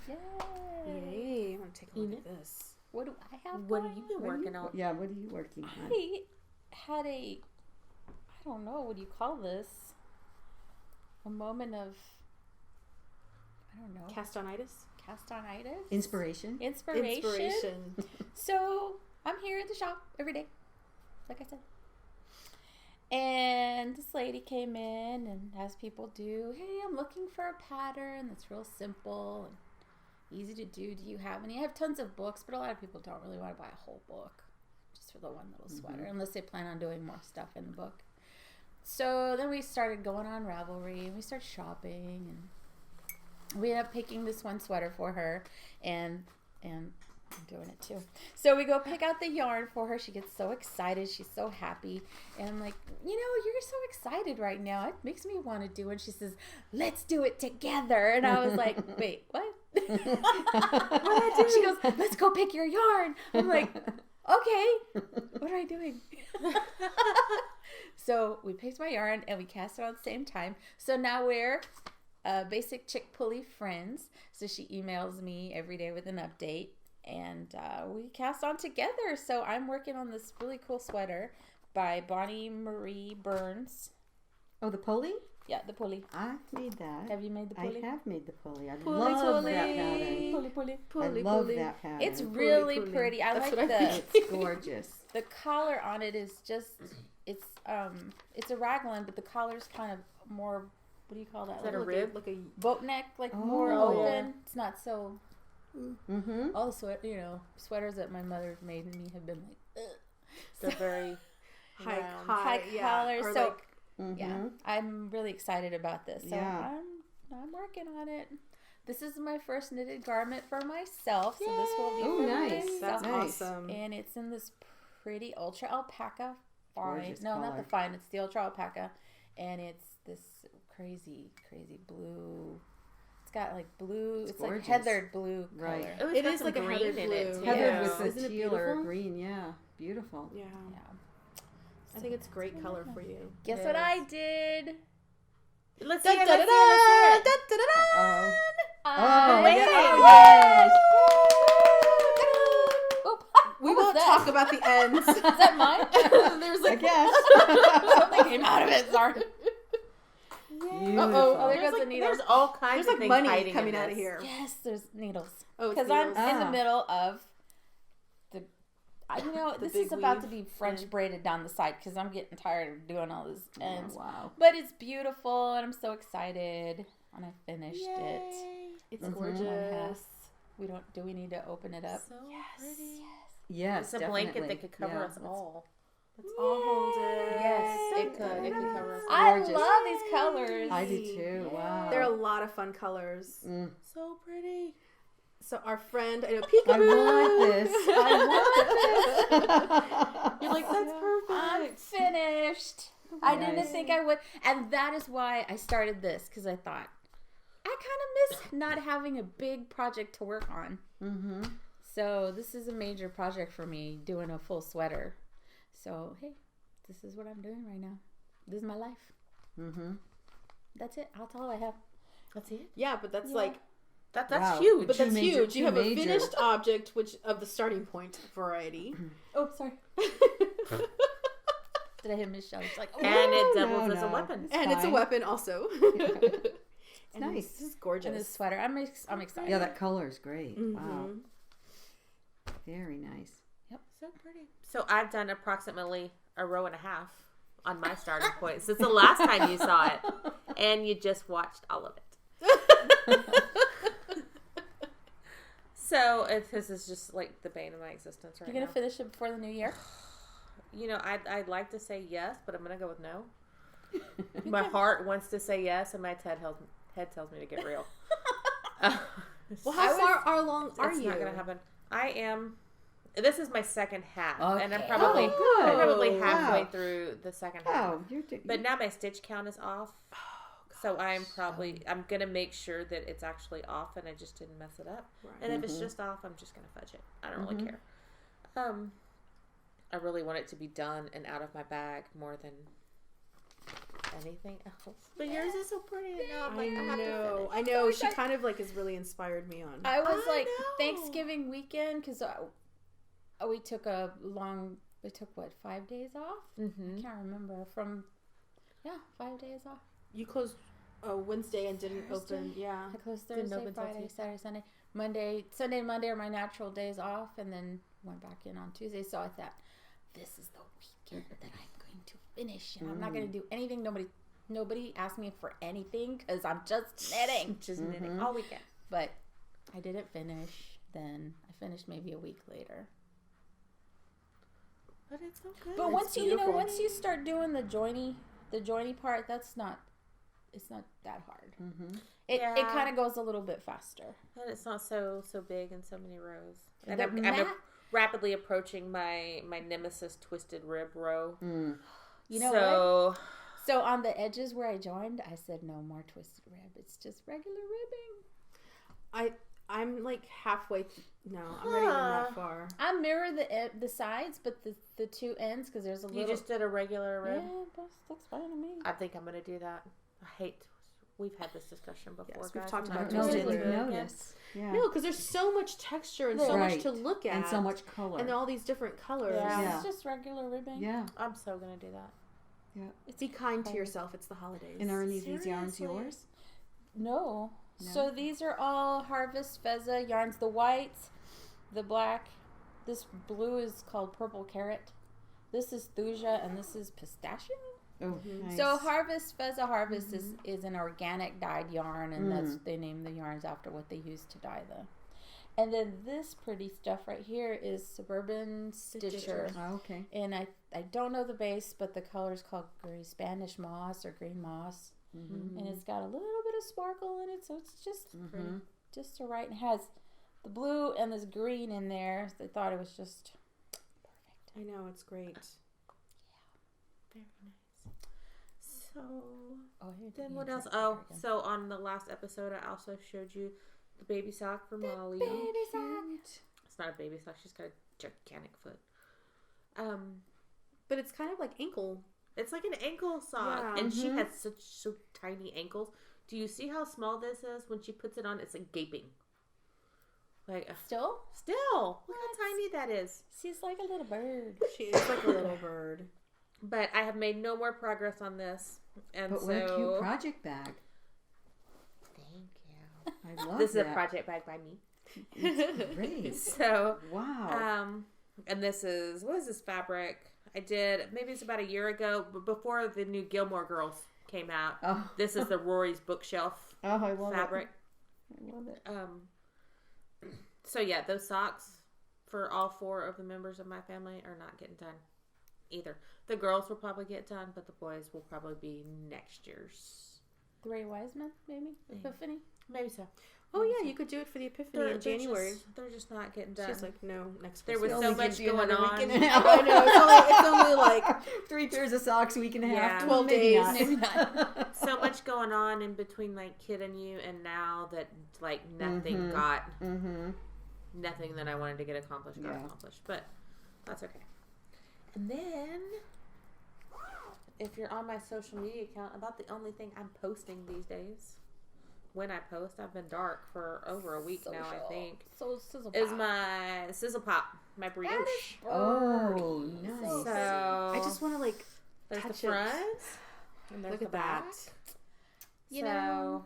Yay! I want to take a look at this. What do I have? What have going you been on? working on? Yeah, what are you working on? I had I don't know, what do you call this? A moment of, I don't know, Cast-on-itis? cast-on-itis? Inspiration. Inspiration. So I'm here at the shop every day, like I said. And this lady came in, and as people do, hey, I'm looking for a pattern that's real simple and easy to do. Do you have any? I have tons of books, but a lot of people don't really want to buy a whole book just for the one little sweater, unless they plan on doing more stuff in the book. So then we started going on Ravelry, and we started shopping, and we ended up picking this one sweater for her, and I'm doing it too. So we go pick out the yarn for her. She gets so excited. She's so happy. And I'm like, you know, you're so excited right now. It makes me want to do it. And she says, let's do it together. And I was like, wait, what? She goes, let's go pick your yarn. I'm like, okay, what am I doing? So we picked my yarn and we cast it on the same time. So now we're basic chick pulley friends. So she emails me every day with an update. And we cast on together. So I'm working on this really cool sweater by Bonnie Marie Burns. Oh, the pulley? Yeah, the pulley. I made that. Have you made the pulley? I have made the pulley. I Pulley, love pulley. that pattern. Pulley, pulley. I love that pattern. It's really pulley. pretty. I That's like what I the It's gorgeous. the collar on it is just it's a raglan, but the collar's kind of more, what do you call that? Is that a Like rib? Like a boat neck, like more Oh. open. It's not so. Mm-hmm. All the sweaters that my mother made me have been like, ugh. They're very high High collar, Or so- like, Mm-hmm. Yeah, I'm really excited about this. So Yeah. I'm working on it. This is my first knitted garment for myself. So this will be Oh, for nice. myself. that's Nice. awesome. And it's in this pretty ultra alpaca fine. Gorgeous No, not color. the fine. It's the ultra alpaca, and it's this crazy blue. It's got like blue. It's like gorgeous. heathered blue color. Right. Oh, it's It got is some like a green heathered in it blue. too. Heather Yeah. with the Isn't it teal or beautiful? green. Yeah. Beautiful. Yeah. Yeah. I think it's great color for you. Guess It what is. I did? Let's Da, see da, it. da, Let's see it. Let's see it. Oh. I yeah. made Oh, it. Oop. We What was won't that? talk about the ends. Is that mine? There's I like guess. something came out of it. Sorry. Beautiful. Oh, there There's, goes like, a needle. there's all kinds There's of like things money hiding coming in out of this. here. Yes, there's needles. Oh, it's Because I'm needles. in the Ah. middle of the. The this big is about weave. to be French braided down the side because I'm getting tired of doing all this ends. Oh, wow. But it's beautiful and I'm so excited. And I finished it. It's Mhm. gorgeous. We don't. Do we need to open it up? So Yes. pretty. Yes, It's a blanket definitely. that could cover Yeah. us all. Let's all hold it. Yes, it could. It could cover us all. I Gorgeous. love these colors. I do too. Wow. There are a lot of fun colors. Mm. So pretty. So our friend, I know, I Peekaboo. want this. I want this. You're like, that's I'm perfect. finished. I didn't Nice. think I would. And that is why I started this, because I thought, I kind of miss not having a big project to work on. Mm-hmm. So this is a major project for me, doing a full sweater. So, hey, this is what I'm doing right now. This is my life. Mm-hmm. That's it. That's all I have. That's it. Yeah, but that's Yeah. like, That's Wow. huge. but Two that's major- huge. You two have a major. finished object, which of the starting point variety. Oh, sorry. Did I hit Miss Shelley? She's like, oh, And it doubles as a weapon. It's a weapon also. It's nice. This is gorgeous. and this sweater. I'm excited. Yeah, that color is great. Mhm. Wow. Very nice. So pretty. So I've done approximately a row and a half on my starting point since the last time you saw it. And you just watched all of it. So this is just like the bane of my existence right You're going now. to finish it before the new year? You know, I'd like to say yes, but I'm going to go with no. My heart wants to say yes, and my head tells me to get real. Well, how far along are It's you? not going to happen. I am... This is my second half, and I'm Okay. probably Oh, good. I'm probably Wow. halfway through the second half. Oh, But now my stitch count is off, so I'm gonna make sure that it's actually off, and I just didn't mess it up. Right. And if it's just off, I'm just gonna fudge it. I don't really care. I really want it to be done and out of my bag more than anything else. But yours is so pretty, and now I'm like, I have to finish. I know. She kind of like has really inspired me on. I was I like, know. Thanksgiving weekend, because we took 5 days off? Mm-hmm. I can't remember. 5 days off. You closed Wednesday and didn't Thursday. open. Yeah. I closed Didn't Thursday, open till Friday, Tuesday. Saturday, Sunday. Sunday and Monday are my natural days off, and then went back in on Tuesday. So I thought, this is the weekend that I'm going to finish, and I'm not going to do anything. Nobody asked me for anything because I'm just knitting. Just knitting all weekend. But I didn't finish. Then I finished maybe a week later. But it's so good. But It's once beautiful. once you start doing the joiny part, it's not that hard. Mm-hmm. It Yeah. kind of goes a little bit faster. And it's not so big in so many rows. And The I'm rapidly approaching my nemesis twisted rib row. Mm. You know so, what? So on the edges where I joined, I said no more twisted rib. It's just regular ribbing. I'm like halfway. No, I'm not even that far. I mirror the sides, but the two ends, because there's a little. you just did a regular rib? Yeah, that looks fine to me. I think I'm going to do that. I hate... We've had this discussion before, Yes, guys. we've talked I'm about not No, twisted doing didn't it rib. again. notice. Yeah. No, because there's so much texture and so Right. much to look at, And so much color. and all these different colors. Yeah, Yeah. it's just regular ribbing. Yeah. I'm so going to do that. Be kind to yourself. It's the holidays. And are any of these yarns Seriously? yours? No. No? So these are all Harvest Feza yarns. The white, the black, this blue is called Purple Carrot. This is Thuja, and this is Pistachio. Oh, nice. So Feza Harvest is an organic dyed yarn, and that's they name the yarns after what they use to dye them. And then this pretty stuff right here is Suburban Stitcher. Oh, okay. And I don't know the base, but the color is called Spanish Moss or Green Moss. Mm-hmm. And it's got a little bit of sparkle in it, so it's just Mm-hmm. just so right. It has the blue and this green in there. So they thought it was just perfect. I know, it's great. Very nice. So, Oh, then what else? Oh, so on the last episode, I also showed you the baby sock for Molly. baby sock. It's not a baby sock. She's got a gigantic foot. But it's kind of like ankle. It's like an ankle sock, Yeah. and she has so tiny ankles. Do you see how small this is? When she puts it on, it's like gaping. Like Still, look how tiny that is. she's like a little bird. She is like a little bird. But I have made no more progress on this, and But so what a cute project bag. thank you. I love This is that. a project bag by me. It's great. So Wow. and this is, what is this fabric? I did, maybe it's about a year ago, but before the new Gilmore Girls came out. Oh. This is the Rory's bookshelf Oh, I love fabric. it. I love it. So yeah, those socks for all 4 of the members of my family are not getting done either. The girls will probably get done, but the boys will probably be next year's. 3 wise men, maybe Epiphany. Maybe so. Oh yeah, you could do it for the Epiphany in January. They're just not getting done. She's like, no, next There was Christmas. so Only much gives you going another on. week and a half. I know, it's only like 3 pairs of socks, week and a half. Yeah. 12 Maybe days. not. Maybe not. So much going on in between like Kid and You and now that like nothing got nothing that I wanted to get accomplished got accomplished. But that's okay. And then if you're on my social media account, about the only thing I'm posting these days, when I post, I've been dark for over a week now, I think, So sizzle is pop. my Sizzle Pop, my brioche. Oh, nice. So I just want to like There's Touch the front. And there's Look the at back. that. You know,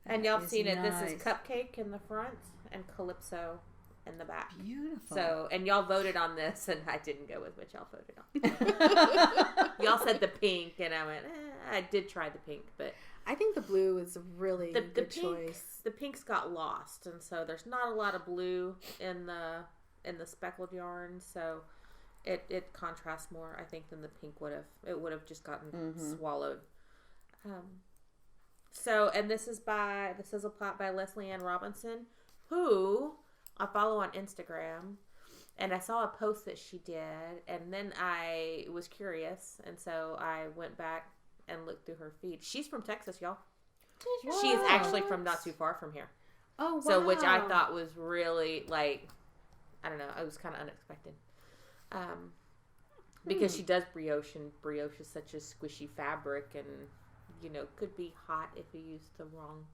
And That y'all is seen it. This is nice. Cupcake in the front and Calypso in the back. Beautiful. So, and y'all voted on this, and I didn't go with what y'all voted on. Y'all said the pink, and I went, I did try the pink, but I think the blue is a really the good pink, choice. the pinks got lost, and so there's not a lot of blue in the speckled yarn, so it contrasts more, I think, than the pink would have. It would have just gotten swallowed. So, and this is the Sizzle Plot by Leslie Ann Robinson, who I follow on Instagram, and I saw a post that she did, and then I was curious, and so I went back and looked through her feed. She's from Texas, y'all. She's actually from not too far from here. Oh, wow. So, which I thought was really, like, I don't know, it was kind of unexpected. Because she does brioche, and brioche is such a squishy fabric, and, you know, could be hot if you use the wrong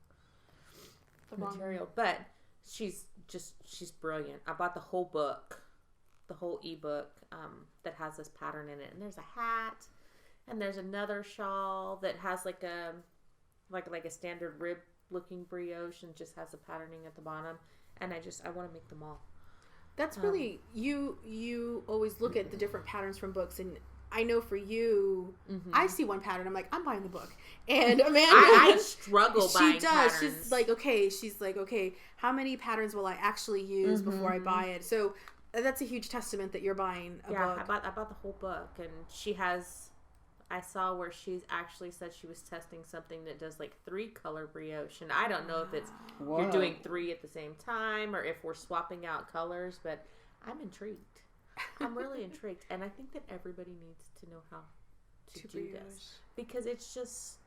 material. But she's brilliant. I bought the whole book, the whole ebook that has this pattern in it. And there's a hat, and there's another shawl that has like a standard rib looking brioche and just has the patterning at the bottom. And I want to make them all. That's really, you always look at the different patterns from books, and I know for you, I see one pattern, I'm like, I'm buying the book. And Amanda, I struggle buying she does. patterns. She's like, okay, how many patterns will I actually use before I buy it? So that's a huge testament that you're buying a book. I bought the whole book, and I saw where she's actually said she was testing something that does like 3-color brioche, and I don't know if it's you're doing 3 at the same time or if we're swapping out colors, but I'm intrigued. I'm really intrigued, and I think that everybody needs to know how to do this, because it's just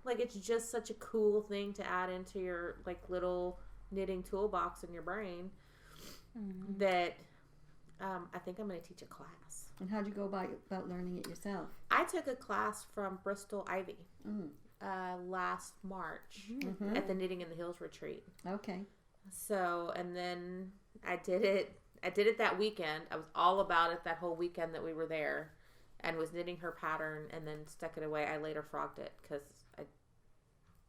like, it's just such a cool thing to add into your like little knitting toolbox in your brain that I think I'm going to teach a class. And how'd you go about learning it yourself? I took a class from Bristol Ivy last March at the Knitting in the Hills retreat. Okay. So, and then I did it that weekend. I was all about it that whole weekend that we were there, and was knitting her pattern, and then stuck it away. I later frogged it because I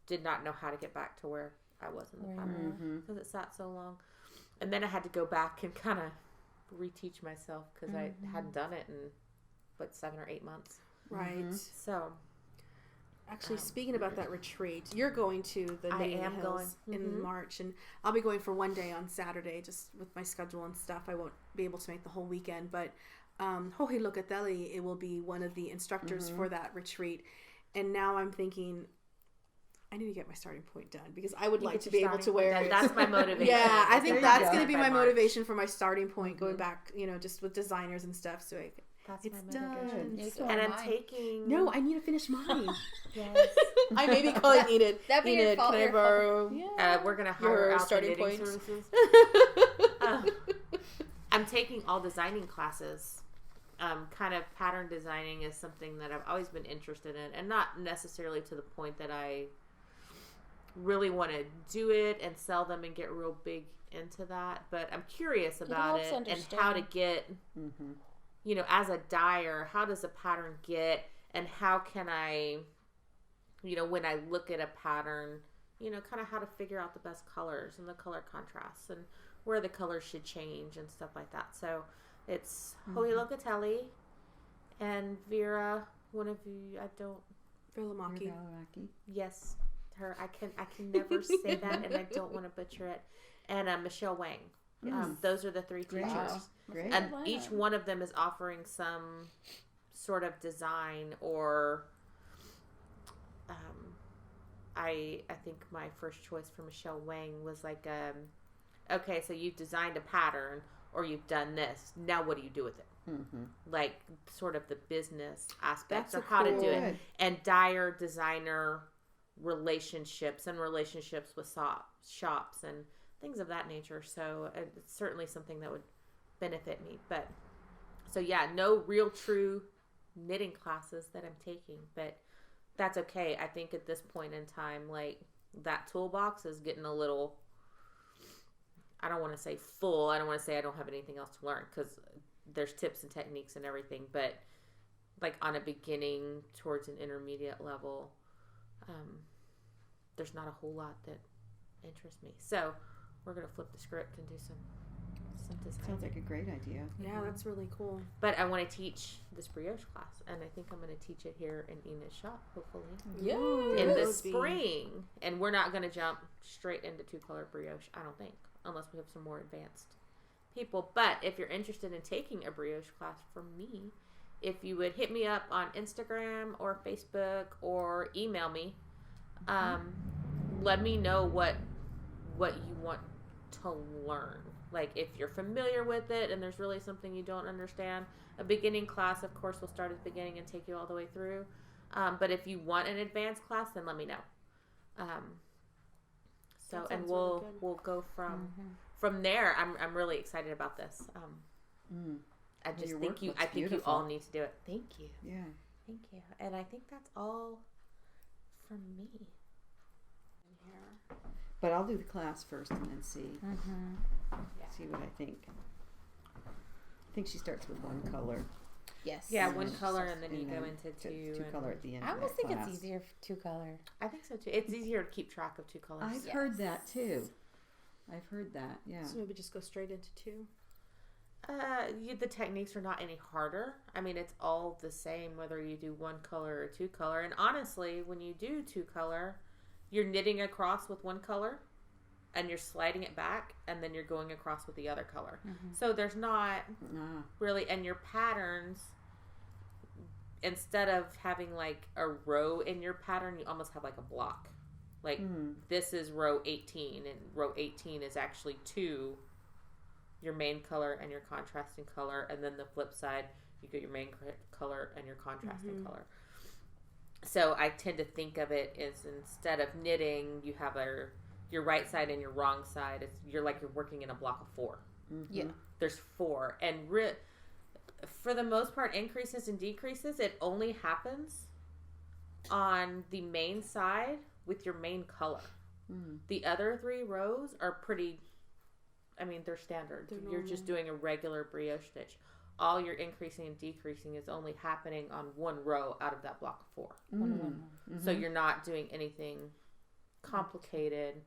did not know how to get back to where I was in the pattern because it sat so long. And then I had to go back and kind of reteach myself because I hadn't done it in 7 or 8 months. Right. So, actually, speaking about that retreat, you're going to the Knitting in the Hills in March, and I'll be going for one day on Saturday, just with my schedule and stuff. I won't be able to make the whole weekend, but Jorge Locatelli, it will be one of the instructors for that retreat. And now I'm thinking, I need to get my starting point done, because I would like to be able to wear it. That's my motivation. Yeah, I think that's going to be my March. motivation for my starting point, going back, just with designers and stuff. So That's it's my motivation. done. So And am I'm I. taking... No, I need to finish mine. Yes. I may be calling Enid. That'd be your Enid, fault. can I your borrow? fault. Yeah. We're going to hire Your out the starting knitting points. services. I'm taking all designing classes. Kind of pattern designing is something that I've always been interested in, and not necessarily to the point that I really want to do it and sell them and get real big into that, but I'm curious about it and how to get, as a dyer, how does a pattern get, and how can I, when I look at a pattern, kind of how to figure out the best colors and the color contrasts and where the colors should change and stuff like that. So it's Jorge Locatelli and Vera, one of you, Villamaki. yes, her, I can never say that, and I don't want to butcher it. And Michelle Wang. Yes. Those are the 3 teachers. Wow. Great. And each one of them is offering some sort of design, or I think my first choice for Michelle Wang was like, okay, so you've designed a pattern or you've done this. Now what do you do with it? Like sort of the business aspects of how to do it. And dyer, designer relationships and relationships with shops and things of that nature. So it's certainly something that would benefit me. But so yeah, no real true knitting classes that I'm taking, but that's okay. I think at this point in time, like, that toolbox is getting a little, I don't want to say full. I don't want to say I don't have anything else to learn, because there's tips and techniques and everything, but like on a beginning towards an intermediate level, there's not a whole lot that interests me. So we're going to flip the script and do some design. Sounds like a great idea. Yeah, that's really cool. But I want to teach this brioche class, and I think I'm going to teach it here in Enid's shop, hopefully. Yeah. In the spring. And we're not going to jump straight into 2-color brioche, I don't think, unless we have some more advanced people. But if you're interested in taking a brioche class from me, if you would hit me up on Instagram or Facebook or email me, let me know what you want to learn. Like, if you're familiar with it and there's really something you don't understand, a beginning class, of course, will start at the beginning and take you all the way through. But if you want an advanced class, then let me know. And we'll go from there. I'm really excited about this. I just think you all need to do it. Thank you. Yeah. Thank you. And I think that's all from me. But I'll do the class first and then see what I think. I think she starts with 1 color. Yes. Yeah, 1 color, and then you go into 2. 2 color at the end. I almost think class. it's easier for 2-color. I think so too. It's easier to keep track of 2 colors. I've heard that too. I've heard that. Yeah. So maybe just go straight into 2. The techniques are not any harder. I mean, it's all the same whether you do 1 color or 2 color. And honestly, when you do 2 color, you're knitting across with 1 color, and you're sliding it back, and then you're going across with the other color. So there's not really, and your patterns, instead of having like a row in your pattern, you almost have like a block. Like this is row 18, and row 18 is actually 2, your main color and your contrasting color, and then the flip side, you get your main color and your contrasting color. So I tend to think of it as, instead of knitting, you have your right side and your wrong side. You're working in a block of 4. Yeah. There's 4. And for the most part, increases and decreases, it only happens on the main side with your main color. The other 3 rows are pretty, they're standard. You're just doing a regular brioche stitch. All your increasing and decreasing is only happening on 1 row out of that block of 4. So you're not doing anything complicated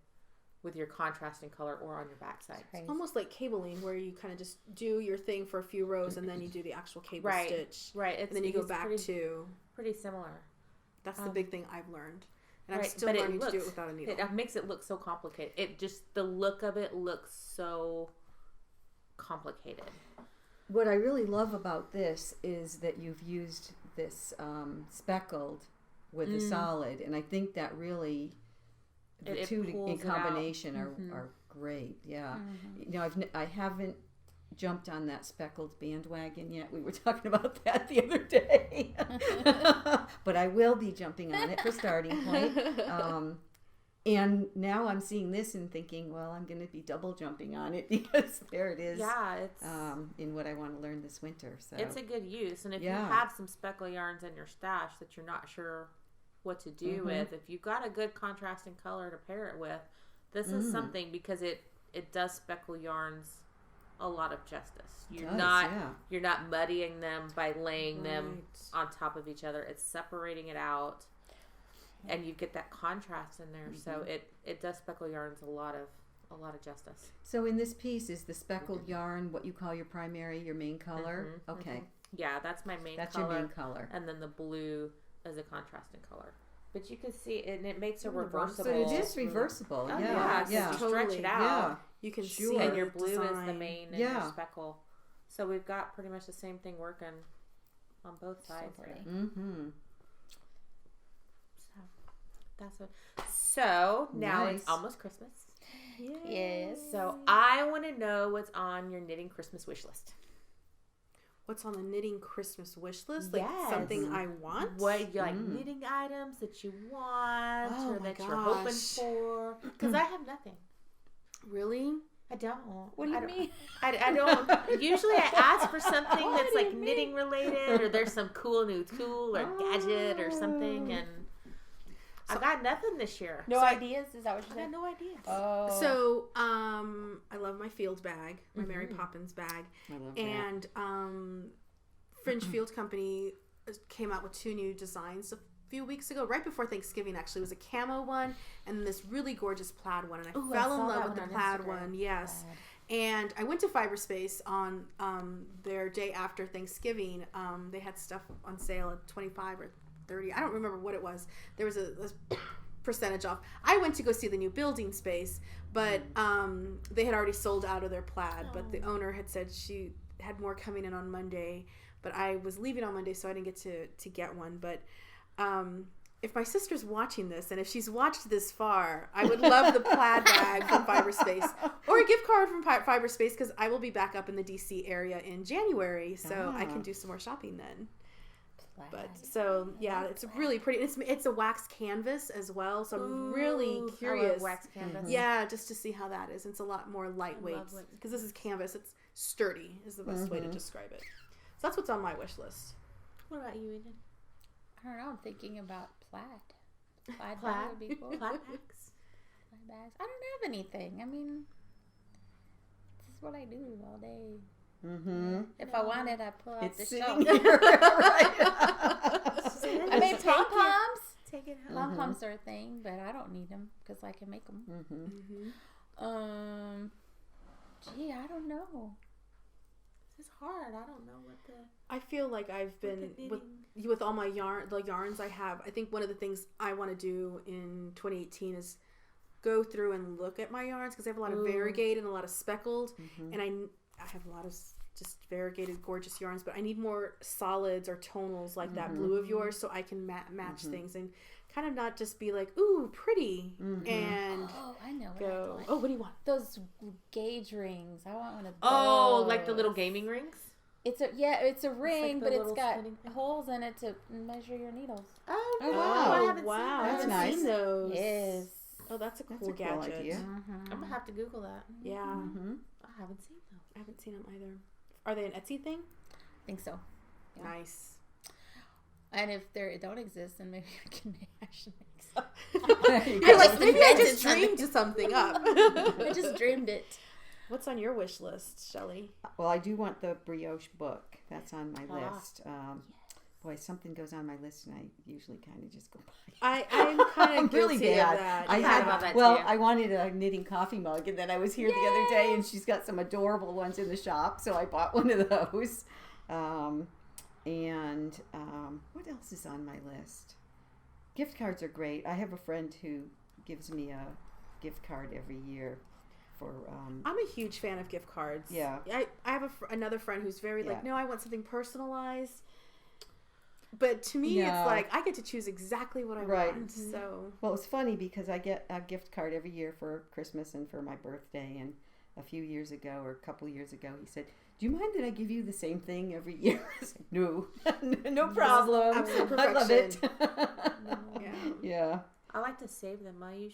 with your contrasting color or on your backside. It's almost like cabling, where you kind of just do your thing for a few rows and then you do the actual cable stitch. Right. And then you go back to... Pretty similar. That's the big thing I've learned. And I'm still learning to do it without a needle. It makes it look so complicated. The look of it looks so complicated. What I really love about this is that you've used this speckled with the solid, and I think that really the two in combination are great. Yeah, I haven't jumped on that speckled bandwagon yet. We were talking about that the other day, but I will be jumping on it for starting point. And now I'm seeing this and thinking, well, I'm going to be double jumping on it because there it is. Yeah, it's in what I want to learn this winter. So it's a good use. And if you have some speckle yarns in your stash that you're not sure what to do with, if you've got a good contrasting color to pair it with, this is something, because it does speckle yarns a lot of justice. You're not muddying them by laying them on top of each other. It's separating it out. And you get that contrast in there, so it does speckle yarns a lot of justice. So in this piece, is the speckled yarn what you call your primary, your main color? Okay. Yeah, that's my main color. That's your main color. And then the blue is a contrasting color. But you can see, and it makes a reversible. So it is reversible. Oh, yeah. You stretch it out. Yeah. You can see, and your blue is the main and your speckle. So we've got pretty much the same thing working on both sides. That's it. So now it's almost Christmas. Yes. So I want to know what's on your knitting Christmas wish list. What's on the knitting Christmas wish list? Like something I want? What you like knitting items that you want or that you're hoping for? Because I have nothing. Really? I don't. What do you mean? I don't. Usually I ask for something that's like knitting related, or there's some cool new tool or gadget or something, and I got nothing this year. No ideas? Is that what you said? I got no ideas. Oh. So, I love my Field bag, my Mary Poppins bag. I love and Fringe Field Company came out with 2 new designs a few weeks ago, right before Thanksgiving. Actually, it was a camo one and then this really gorgeous plaid one, and I fell in love with the plaid one. Yes. And I went to Fiberspace on their day after Thanksgiving. They had stuff on sale at 25 or 30. I don't remember what it was. There was a percentage off. I went to go see the new building space, but they had already sold out of their plaid. But the owner had said she had more coming in on Monday. But I was leaving on Monday, so I didn't get to get one. But if my sister's watching this, and if she's watched this far, I would love the plaid bag from Fiberspace or a gift card from Fiberspace, because I will be back up in the DC area in January, so I can do some more shopping then. Plaid. But so yeah, it's really pretty. It's a wax canvas as well, so I'm really curious. I love wax canvas. Yeah, just to see how that is. It's a lot more lightweight because this is canvas. It's sturdy is the best way to describe it. So that's what's on my wish list. What about you, Enid? I don't know. I'm thinking about plaid. Plaid Plaid? bag would be cool. Plaid bags? Plaid bags. I don't have anything. I mean, this is what I do all day. Mm-hmm. If I wanted, I'd pull out It's the sitting shelf. here. Right. I made pom-poms. Take it home. Pom-poms are a thing, but I don't need them because I can make them. Gee, I don't know. This is hard. I don't know what the... I feel like I've been with all my yarns I have. I think one of the things I want to do in 2018 is go through and look at my yarns, because I have a lot of variegated and a lot of speckled, and I have a lot of just variegated gorgeous yarns, but I need more solids or tonals like that blue of yours, so I can match things and kind of not just be like, ooh, pretty, and I know what go, I'd like. oh, what do you want? Those gauge rings. I want one of those. Oh, like the little gaming rings? It's a ring, like the but it's little got spinning thing? holes in it to measure your needles. Oh, Oh, no, wow. I haven't Wow, seen I that. haven't That's seen nice. those. Yes. Oh, that's a That's cool a cool gadget. idea. I'm going to have to Google that. Yeah, I haven't seen those. I haven't seen them either. Are they an Etsy thing? I think so. Yeah. Nice. And if they don't exist, then maybe I can actually make some. You're like, just maybe I invented just dreamed something up. I just dreamed it. What's on your wish list, Shelley? Well, I do want the brioche book. That's on my list. Boy, something goes on my list, and I usually kind of just go by. I'm kind of really guilty bad. of that. I Yeah. had about that too. I wanted a knitting coffee mug, and then I was here the other day, and she's got some adorable ones in the shop, so I bought one of those. What else is on my list? Gift cards are great. I have a friend who gives me a gift card every year for. I'm a huge fan of gift cards. Yeah. I have another friend who's very like, Yeah. no, I want something personalized. But to me, No. it's like I get to choose exactly what I Right. want. So Well, it's funny because I get a gift card every year for Christmas and for my birthday. And a few years ago, or a couple years ago, he said, "Do you mind that I give you the same thing every year?" I was like, "No, no problem. absolute I love it." yeah. Yeah. I like to save them. I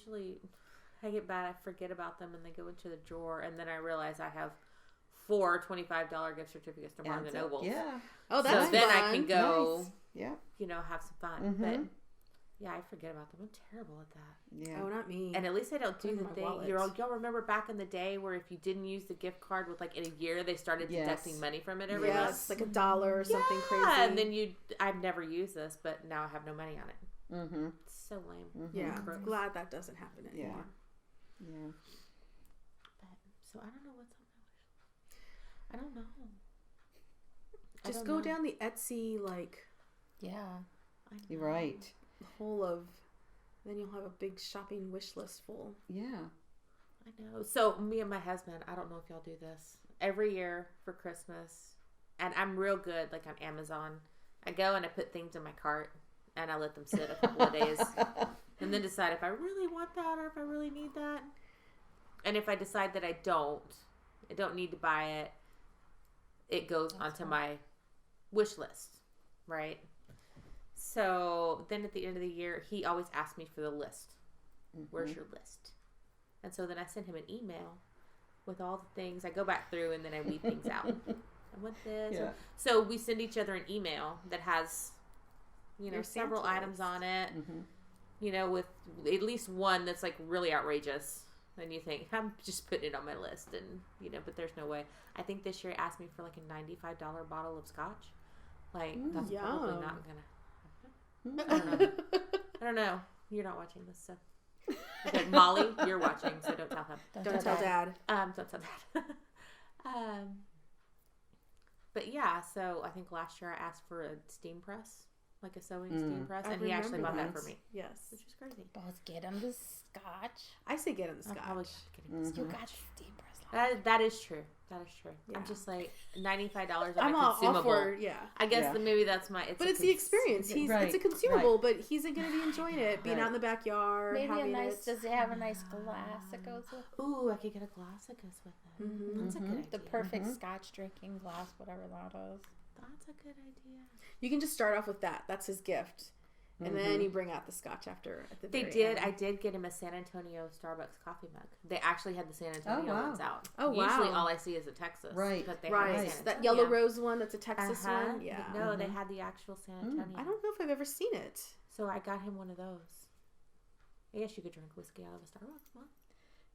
get bad. I forget about them and they go into the drawer. And then I realize I have 4 $25 gift certificates to Barnes & Noble. Yeah. Oh, So that's then fun. I can go, Nice. Yeah. have some fun. Mhm. But yeah, I forget about them. I'm terrible at that. Yeah. Oh, not me. And at least I don't do In the my thing. wallet. Y'all remember back in the day where if you didn't use the gift card with like in a year, they started Yes. deducting money from it every yes, month? like $1 or something crazy. Yeah, and then I've never used this, but now I have no money on it. Mm-hmm. It's so lame. yeah, Gross. I'm glad that doesn't happen Yeah. anymore. Yeah. But, so I don't know what's on my wish list. I don't know. Just go down the Etsy Yeah. You're right. hole of, then you'll have a big shopping wish list full. Yeah. I know. So me and my husband, I don't know if y'all do this. Every year for Christmas, and I'm real good, like on Amazon, I go and I put things in my cart and I let them sit a couple of days and then decide if I really want that or if I really need that. And if I decide that I don't need to buy it, it goes onto my wish list, right? So then at the end of the year, he always asks me for the list. Where's your list? And so then I send him an email with all the things. I go back through and then I weed things out. I want this. Yeah. So we send each other an email that has, Your several Santa items list. on it. Mm-hmm. With at least one that's like really outrageous. And you think, I'm just putting it on my list. And, but there's no way. I think this year he asked me for like a $95 bottle of scotch. Like, that's yum. probably not gonna. I don't know. You're not watching this, so. Okay, Molly, you're watching, so don't tell him. Don't tell Dad. Don't tell Dad. But yeah, so I think last year I asked for a steam press, like a sewing steam press, and he actually bought that for me. Yes. Which is crazy. Both get him the scotch. I say get him the I'll scotch. probably get him the You scotch. got steam press. That is true. That is true. Yeah. I'm just like $95 on I'm a all consumable. for, yeah. I guess Yeah. maybe that's my. But it's the experience. It's a consumable, but he's going to be enjoying it, being out in the backyard, Maybe having does it have a nice glass that goes with it? Ooh, I could get a glass that goes with it. Mm-hmm. That's a good idea. The perfect scotch drinking glass, whatever that is. That's a good idea. You can just start off with that. That's his gift. And then you bring out the scotch after. At the They very did. end. I did get him a San Antonio Starbucks coffee mug. They actually had the San Antonio wow. ones out. Oh, wow. Usually all I see is a Texas. Right. But they Right. had the San That yellow Antonio. rose one that's a Texas one. Yeah. No, they had the actual San Antonio. I don't know if I've ever seen it. So I got him one of those. I guess you could drink whiskey out of a Starbucks mug.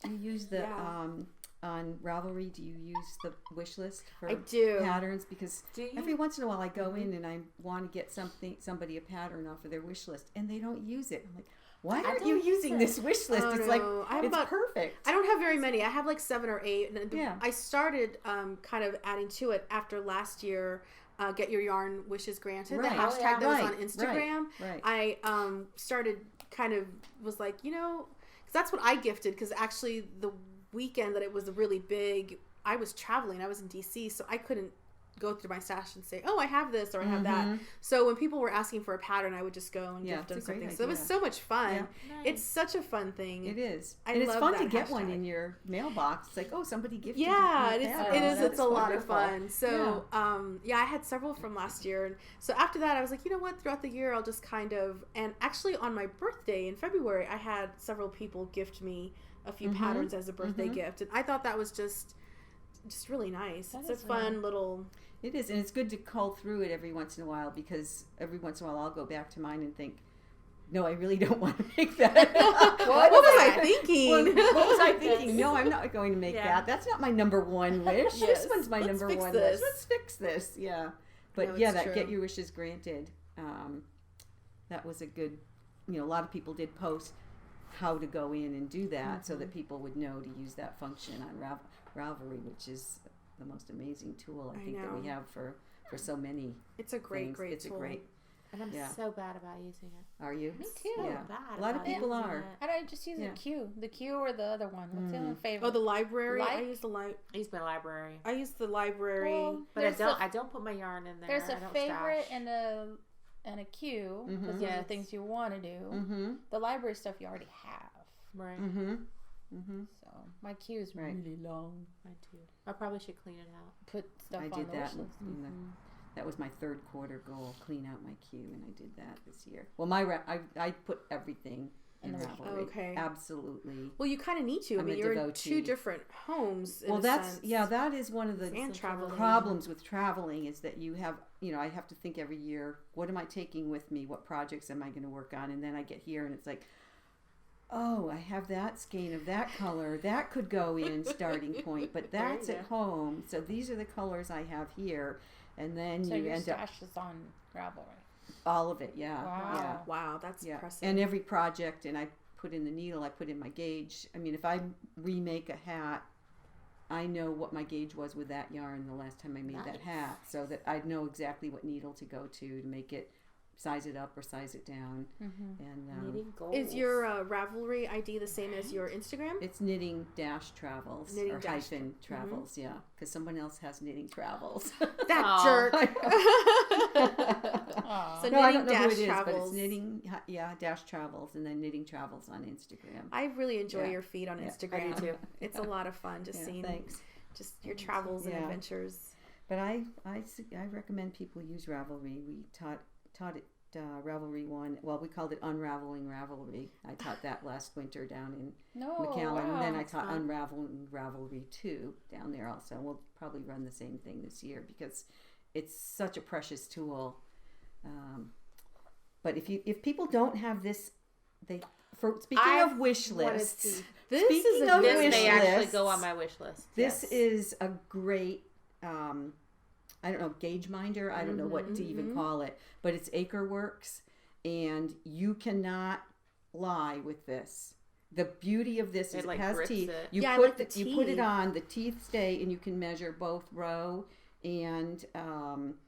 Do you use the Yeah. on Ravelry? Do you use the wish list for I do. patterns? Because Do you? every once in a while I go in and I want to get somebody a pattern off of their wish list, and they don't use it. I'm like, why aren't you don't use using it. this wish list? Oh, It's no. like I have it's about- perfect. I don't have very many. I have like 7 or 8. And Yeah. I started kind of adding to it after last year. Get your yarn wishes granted. Right. The hashtag Oh, yeah. that was on Right. Instagram. Right. I started kind of was like, because that's what I gifted. Because actually the weekend that it was really big, I was traveling. I was in DC, so I couldn't go through my stash and say, oh, I have this or I have that. So when people were asking for a pattern, I would just go and gift them it's a great something. So it was idea. so much fun. Yeah. Nice. It's such a fun thing. It is. I and it's love fun to that get one hashtag. in your mailbox. It's like, oh, somebody gifted Yeah, you it a is. pattern. It is. That's It's a lot of wonderful. fun. So, I had several from last year, and so after that, I was like, you know what? Throughout the year, I'll just kind of. And actually, on my birthday in February, I had several people gift me a few patterns as a birthday gift, and I thought that was just really nice. That It's a is fun nice. little. It is, and it's good to cull through it every once in a while, because every once in a while I'll go back to mine and think, no, I really don't want to make that. What was I thinking? What was I thinking? No, I'm not going to make Yeah. that. That's not my number one wish. Yes. This one's my Let's number fix one this. wish. Let's fix this. Yeah. But No, yeah, it's that true. get your wishes granted. That was a good, a lot of people did post how to go in and do that so that people would know to use that function on Ravelry, which is the most amazing tool I think that we know. have for so many It's a great, things. great It's tool. a great. And I'm Yeah. so bad about using it. Are you? Me too. So Yeah. bad A lot of about people using are. it. How do I just use Yeah. the Q or the other one? What's the other favorite? Oh, the library. I Like- use the I use my library. library. Well, But there's I don't put my yarn in there. There's I a don't favorite stash. and a Q because those are Yes. the things you want to do. Mm-hmm. The library stuff you already have. Right. Mm-hmm. Mm-hmm. So my queue is Right. really long. Mine too. I probably should clean it out. Put stuff I on did the that. wish list. That was my third quarter goal. Clean out my queue, and I did that this year. Well, I put everything in In the Ravelry. Oh, okay. Absolutely. Well, you kind of need to. I I'm mean, a you're in devotee. 2 different homes. In Well, a that's sense. that is one of the And traveling. problems with traveling is that you have I have to think every year, what am I taking with me? What projects am I going to work on? And then I get here and it's like, oh, I have that skein of that color. That could go in starting point, but that's at home. So these are the colors I have here. And then So you your end up stash is on Ravelry. all of it. Yeah. Wow. Yeah. Wow, that's Yeah. impressive. And every project, and I put in the needle, I put in my gauge. I mean, if I remake a hat, I know what my gauge was with that yarn the last time I made that hat, so that I'd know exactly what needle to go to make it, size it up or size it down. And Knitting goals. Is your Ravelry ID the same as your Instagram? it's knitting-travels Knitting or dash- hyphen travels, yeah, because someone else has knitting travels. That Aw. jerk. Aw. So No, I knitting don't know who dash it is, travels. but it's knitting, dash travels, and then knitting travels on Instagram. I really enjoy Yeah. your feed on Yeah, Instagram. I do too. It's a lot of fun just Yeah, seeing thanks. just your travels and Yeah. adventures. But I recommend people use Ravelry. We taught it Ravelry 1. Well, we called it Unraveling Ravelry. I taught that last winter down in McCullough, and then I that's taught fun. Unraveling Ravelry 2 down there also. We'll probably run the same thing this year because it's such a precious tool. But if people don't have this, speaking of wish lists, This speaking is a of This wish may actually lists, go on my wish list. this Yes. is a great I don't know, gauge minder. I don't know what to even call it, but it's AcreWorks, and you cannot lie with this. The beauty of this is it has teeth. You you put it on, the teeth stay, and you can measure both row and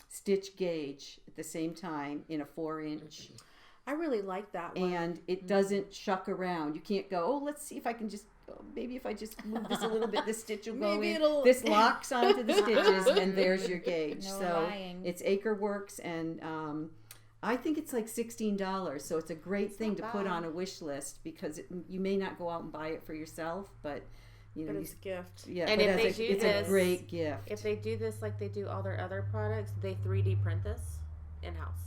stitch gauge at the same time in a 4-inch. I really like that one. And it doesn't shuck around. You can't go, oh, let's see if I can just, maybe if I just move this a little bit, this stitch will go in. This locks onto the stitches, and there's your gauge. It's AcreWorks, and I think it's like $16. So it's a great thing to put on a wish list, because you may not go out and buy it for yourself, but it's a gift. Yeah, and if they do it's a great gift. If they do this like they do all their other products, they 3D print this in house.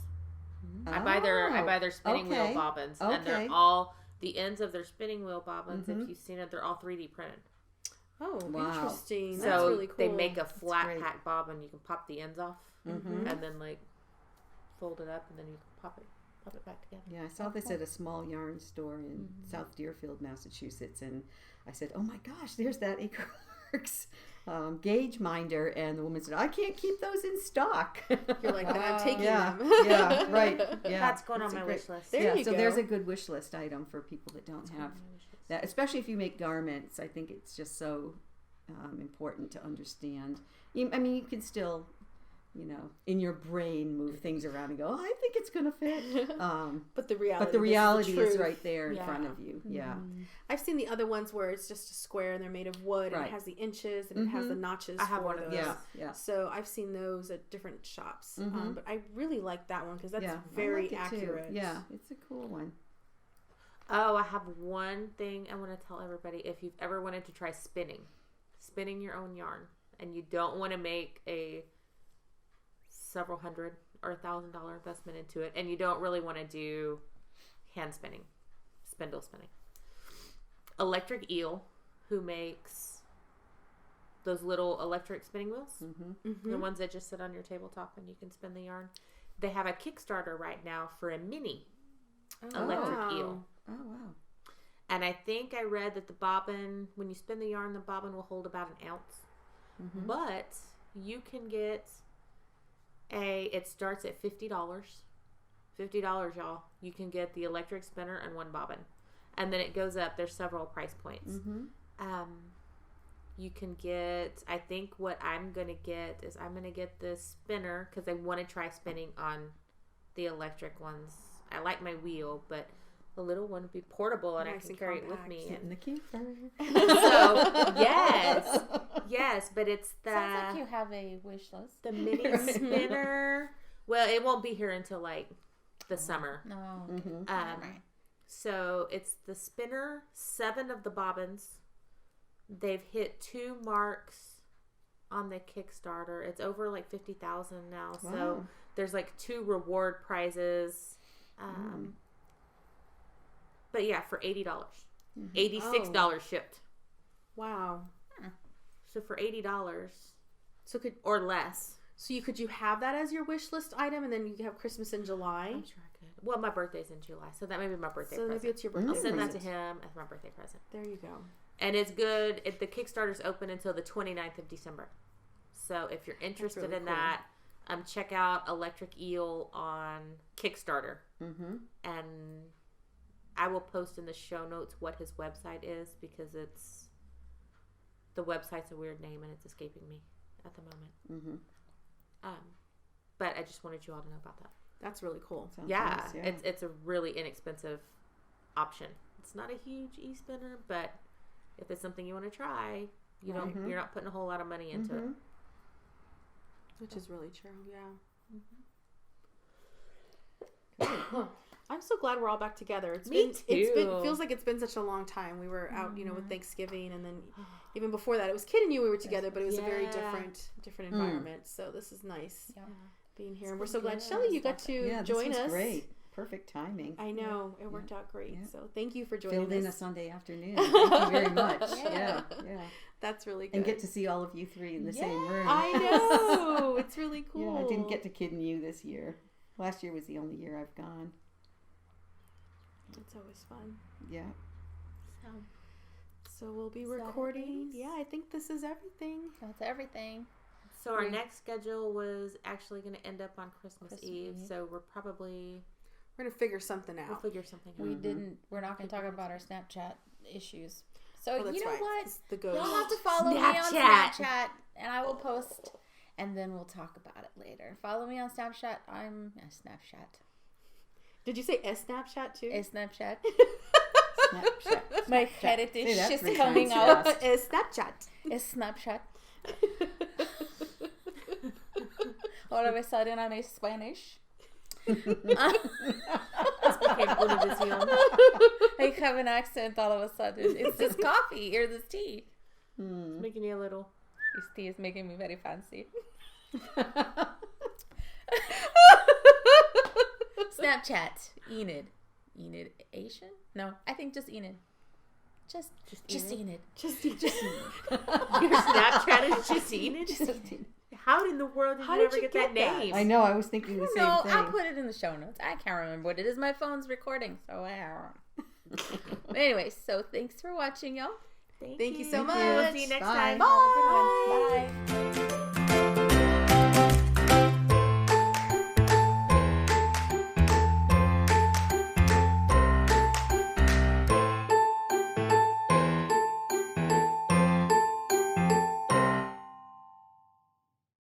I buy their spinning wheel bobbins, and they're all the ends of their spinning wheel bobbins. If you've seen it, they're all 3D printed. Oh, interesting! So that's really cool. They make a flat pack bobbin. You can pop the ends off, and then like fold it up, and then you can pop it back together. Yeah, I saw this at a small yarn store in South Deerfield, Massachusetts, and I said, "Oh my gosh, there's that AcreWorks gauge minder," and the woman said, "I can't keep those in stock." You're like, "Then I'm taking them." Yeah, right. Yeah, that's going on my wish list. There you go. There's a good wish list item for people that don't have that, especially if you make garments. I think it's just so important to understand. I mean, you can still, in your brain move things around and go, "Oh, I think it's going to fit." But the reality is right there in front of you. Yeah. I've seen the other ones where it's just a square and they're made of wood and it has the inches and it has the notches. I have one of those. Yeah. So I've seen those at different shops. But I really like that one because that's very accurate. Too. Yeah, it's a cool one. Oh, I have one thing I want to tell everybody. If you've ever wanted to try spinning your own yarn, and you don't want to make a several hundred or $1,000 investment into it, and you don't really want to do hand spinning, spindle spinning. Electric Eel, who makes those little electric spinning wheels, the ones that just sit on your tabletop and you can spin the yarn. They have a Kickstarter right now for a mini electric eel. Oh, wow. And I think I read that the bobbin, when you spin the yarn, the bobbin will hold about an ounce. But you can get it starts at $50. $50, y'all. You can get the electric spinner and one bobbin. And then it goes up. There's several price points. You can get, I think what I'm going to get is I'm going to get the spinner because I want to try spinning on the electric ones. I like my wheel, but the little one would be portable and I can carry it with me. In the camper. So, yes, but it's the... Sounds like you have a wish list. The mini spinner. Well, it won't be here until like the summer. No. Right. So it's the spinner, 7 of the bobbins. They've hit 2 marks on the Kickstarter. It's over like 50,000 now. Wow. So there's like 2 reward prizes. But yeah, for $80. $86 shipped. Wow. So for $80. So or less. So could you have that as your wish list item, and then you have Christmas in July? I'm sure I could. Well, my birthday's in July, so that may be my birthday present. So maybe it's your birthday I'll send that to him as my birthday present. There you go. And it's good. The Kickstarter's open until the 29th of December. So if you're interested in that, check out Electric Eel on Kickstarter. And I will post in the show notes what his website is, because the website's a weird name and it's escaping me at the moment. But I just wanted you all to know about that. That's really cool. Yeah, nice, it's a really inexpensive option. It's not a huge e-spinner, but if it's something you want to try, you're not putting a whole lot of money into it. Which is really true, yeah. I'm so glad we're all back together. Feels like it's been such a long time. We were out, with Thanksgiving, and then even before that, it was Kid and you we were together, but it was a very different environment. So this is nice being here, and we're so glad, Shelley, you got to join us. Great, perfect timing. I know it worked out great. Yeah. So thank you for joining us. Filled in a Sunday afternoon. Thank you very much. Yeah. That's really good. And get to see all of you 3 in the same room. I know, it's really cool. Yeah, I didn't get to Kid and you this year. Last year was the only year I've gone. It's always fun. Yeah. So we'll be recording. Yeah, I think this is everything. That's everything. So our next schedule was actually going to end up on Christmas Eve. So we're gonna figure something out. We'll figure something out. We're not going to talk about our Snapchat issues. So that's you know right. what? It's the ghost. You'll have to follow me on Snapchat, and I will post, and then we'll talk about it later. Follow me on Snapchat. I'm Snapchat. Did you say Snapchat too? Snapchat. Snapchat. My heritage Say that is 3 coming times out. fast. Snapchat. Snapchat. All of a sudden, I'm a Spanish. This became Univision. I have an accent all of a sudden. It's this coffee or this tea. It's making you a little. This tea is making me very fancy. Snapchat. Enid. Enid-ation? No, I think just Enid. Just Enid. Just Your Snapchat is just Enid? How in the world did you ever get that name? I know, I was thinking the same thing. I'll put it in the show notes. I can't remember what it is. My phone's recording, so I don't know. But anyway, so thanks for watching, y'all. Thank you so We'll much. see you next Bye. time. Bye.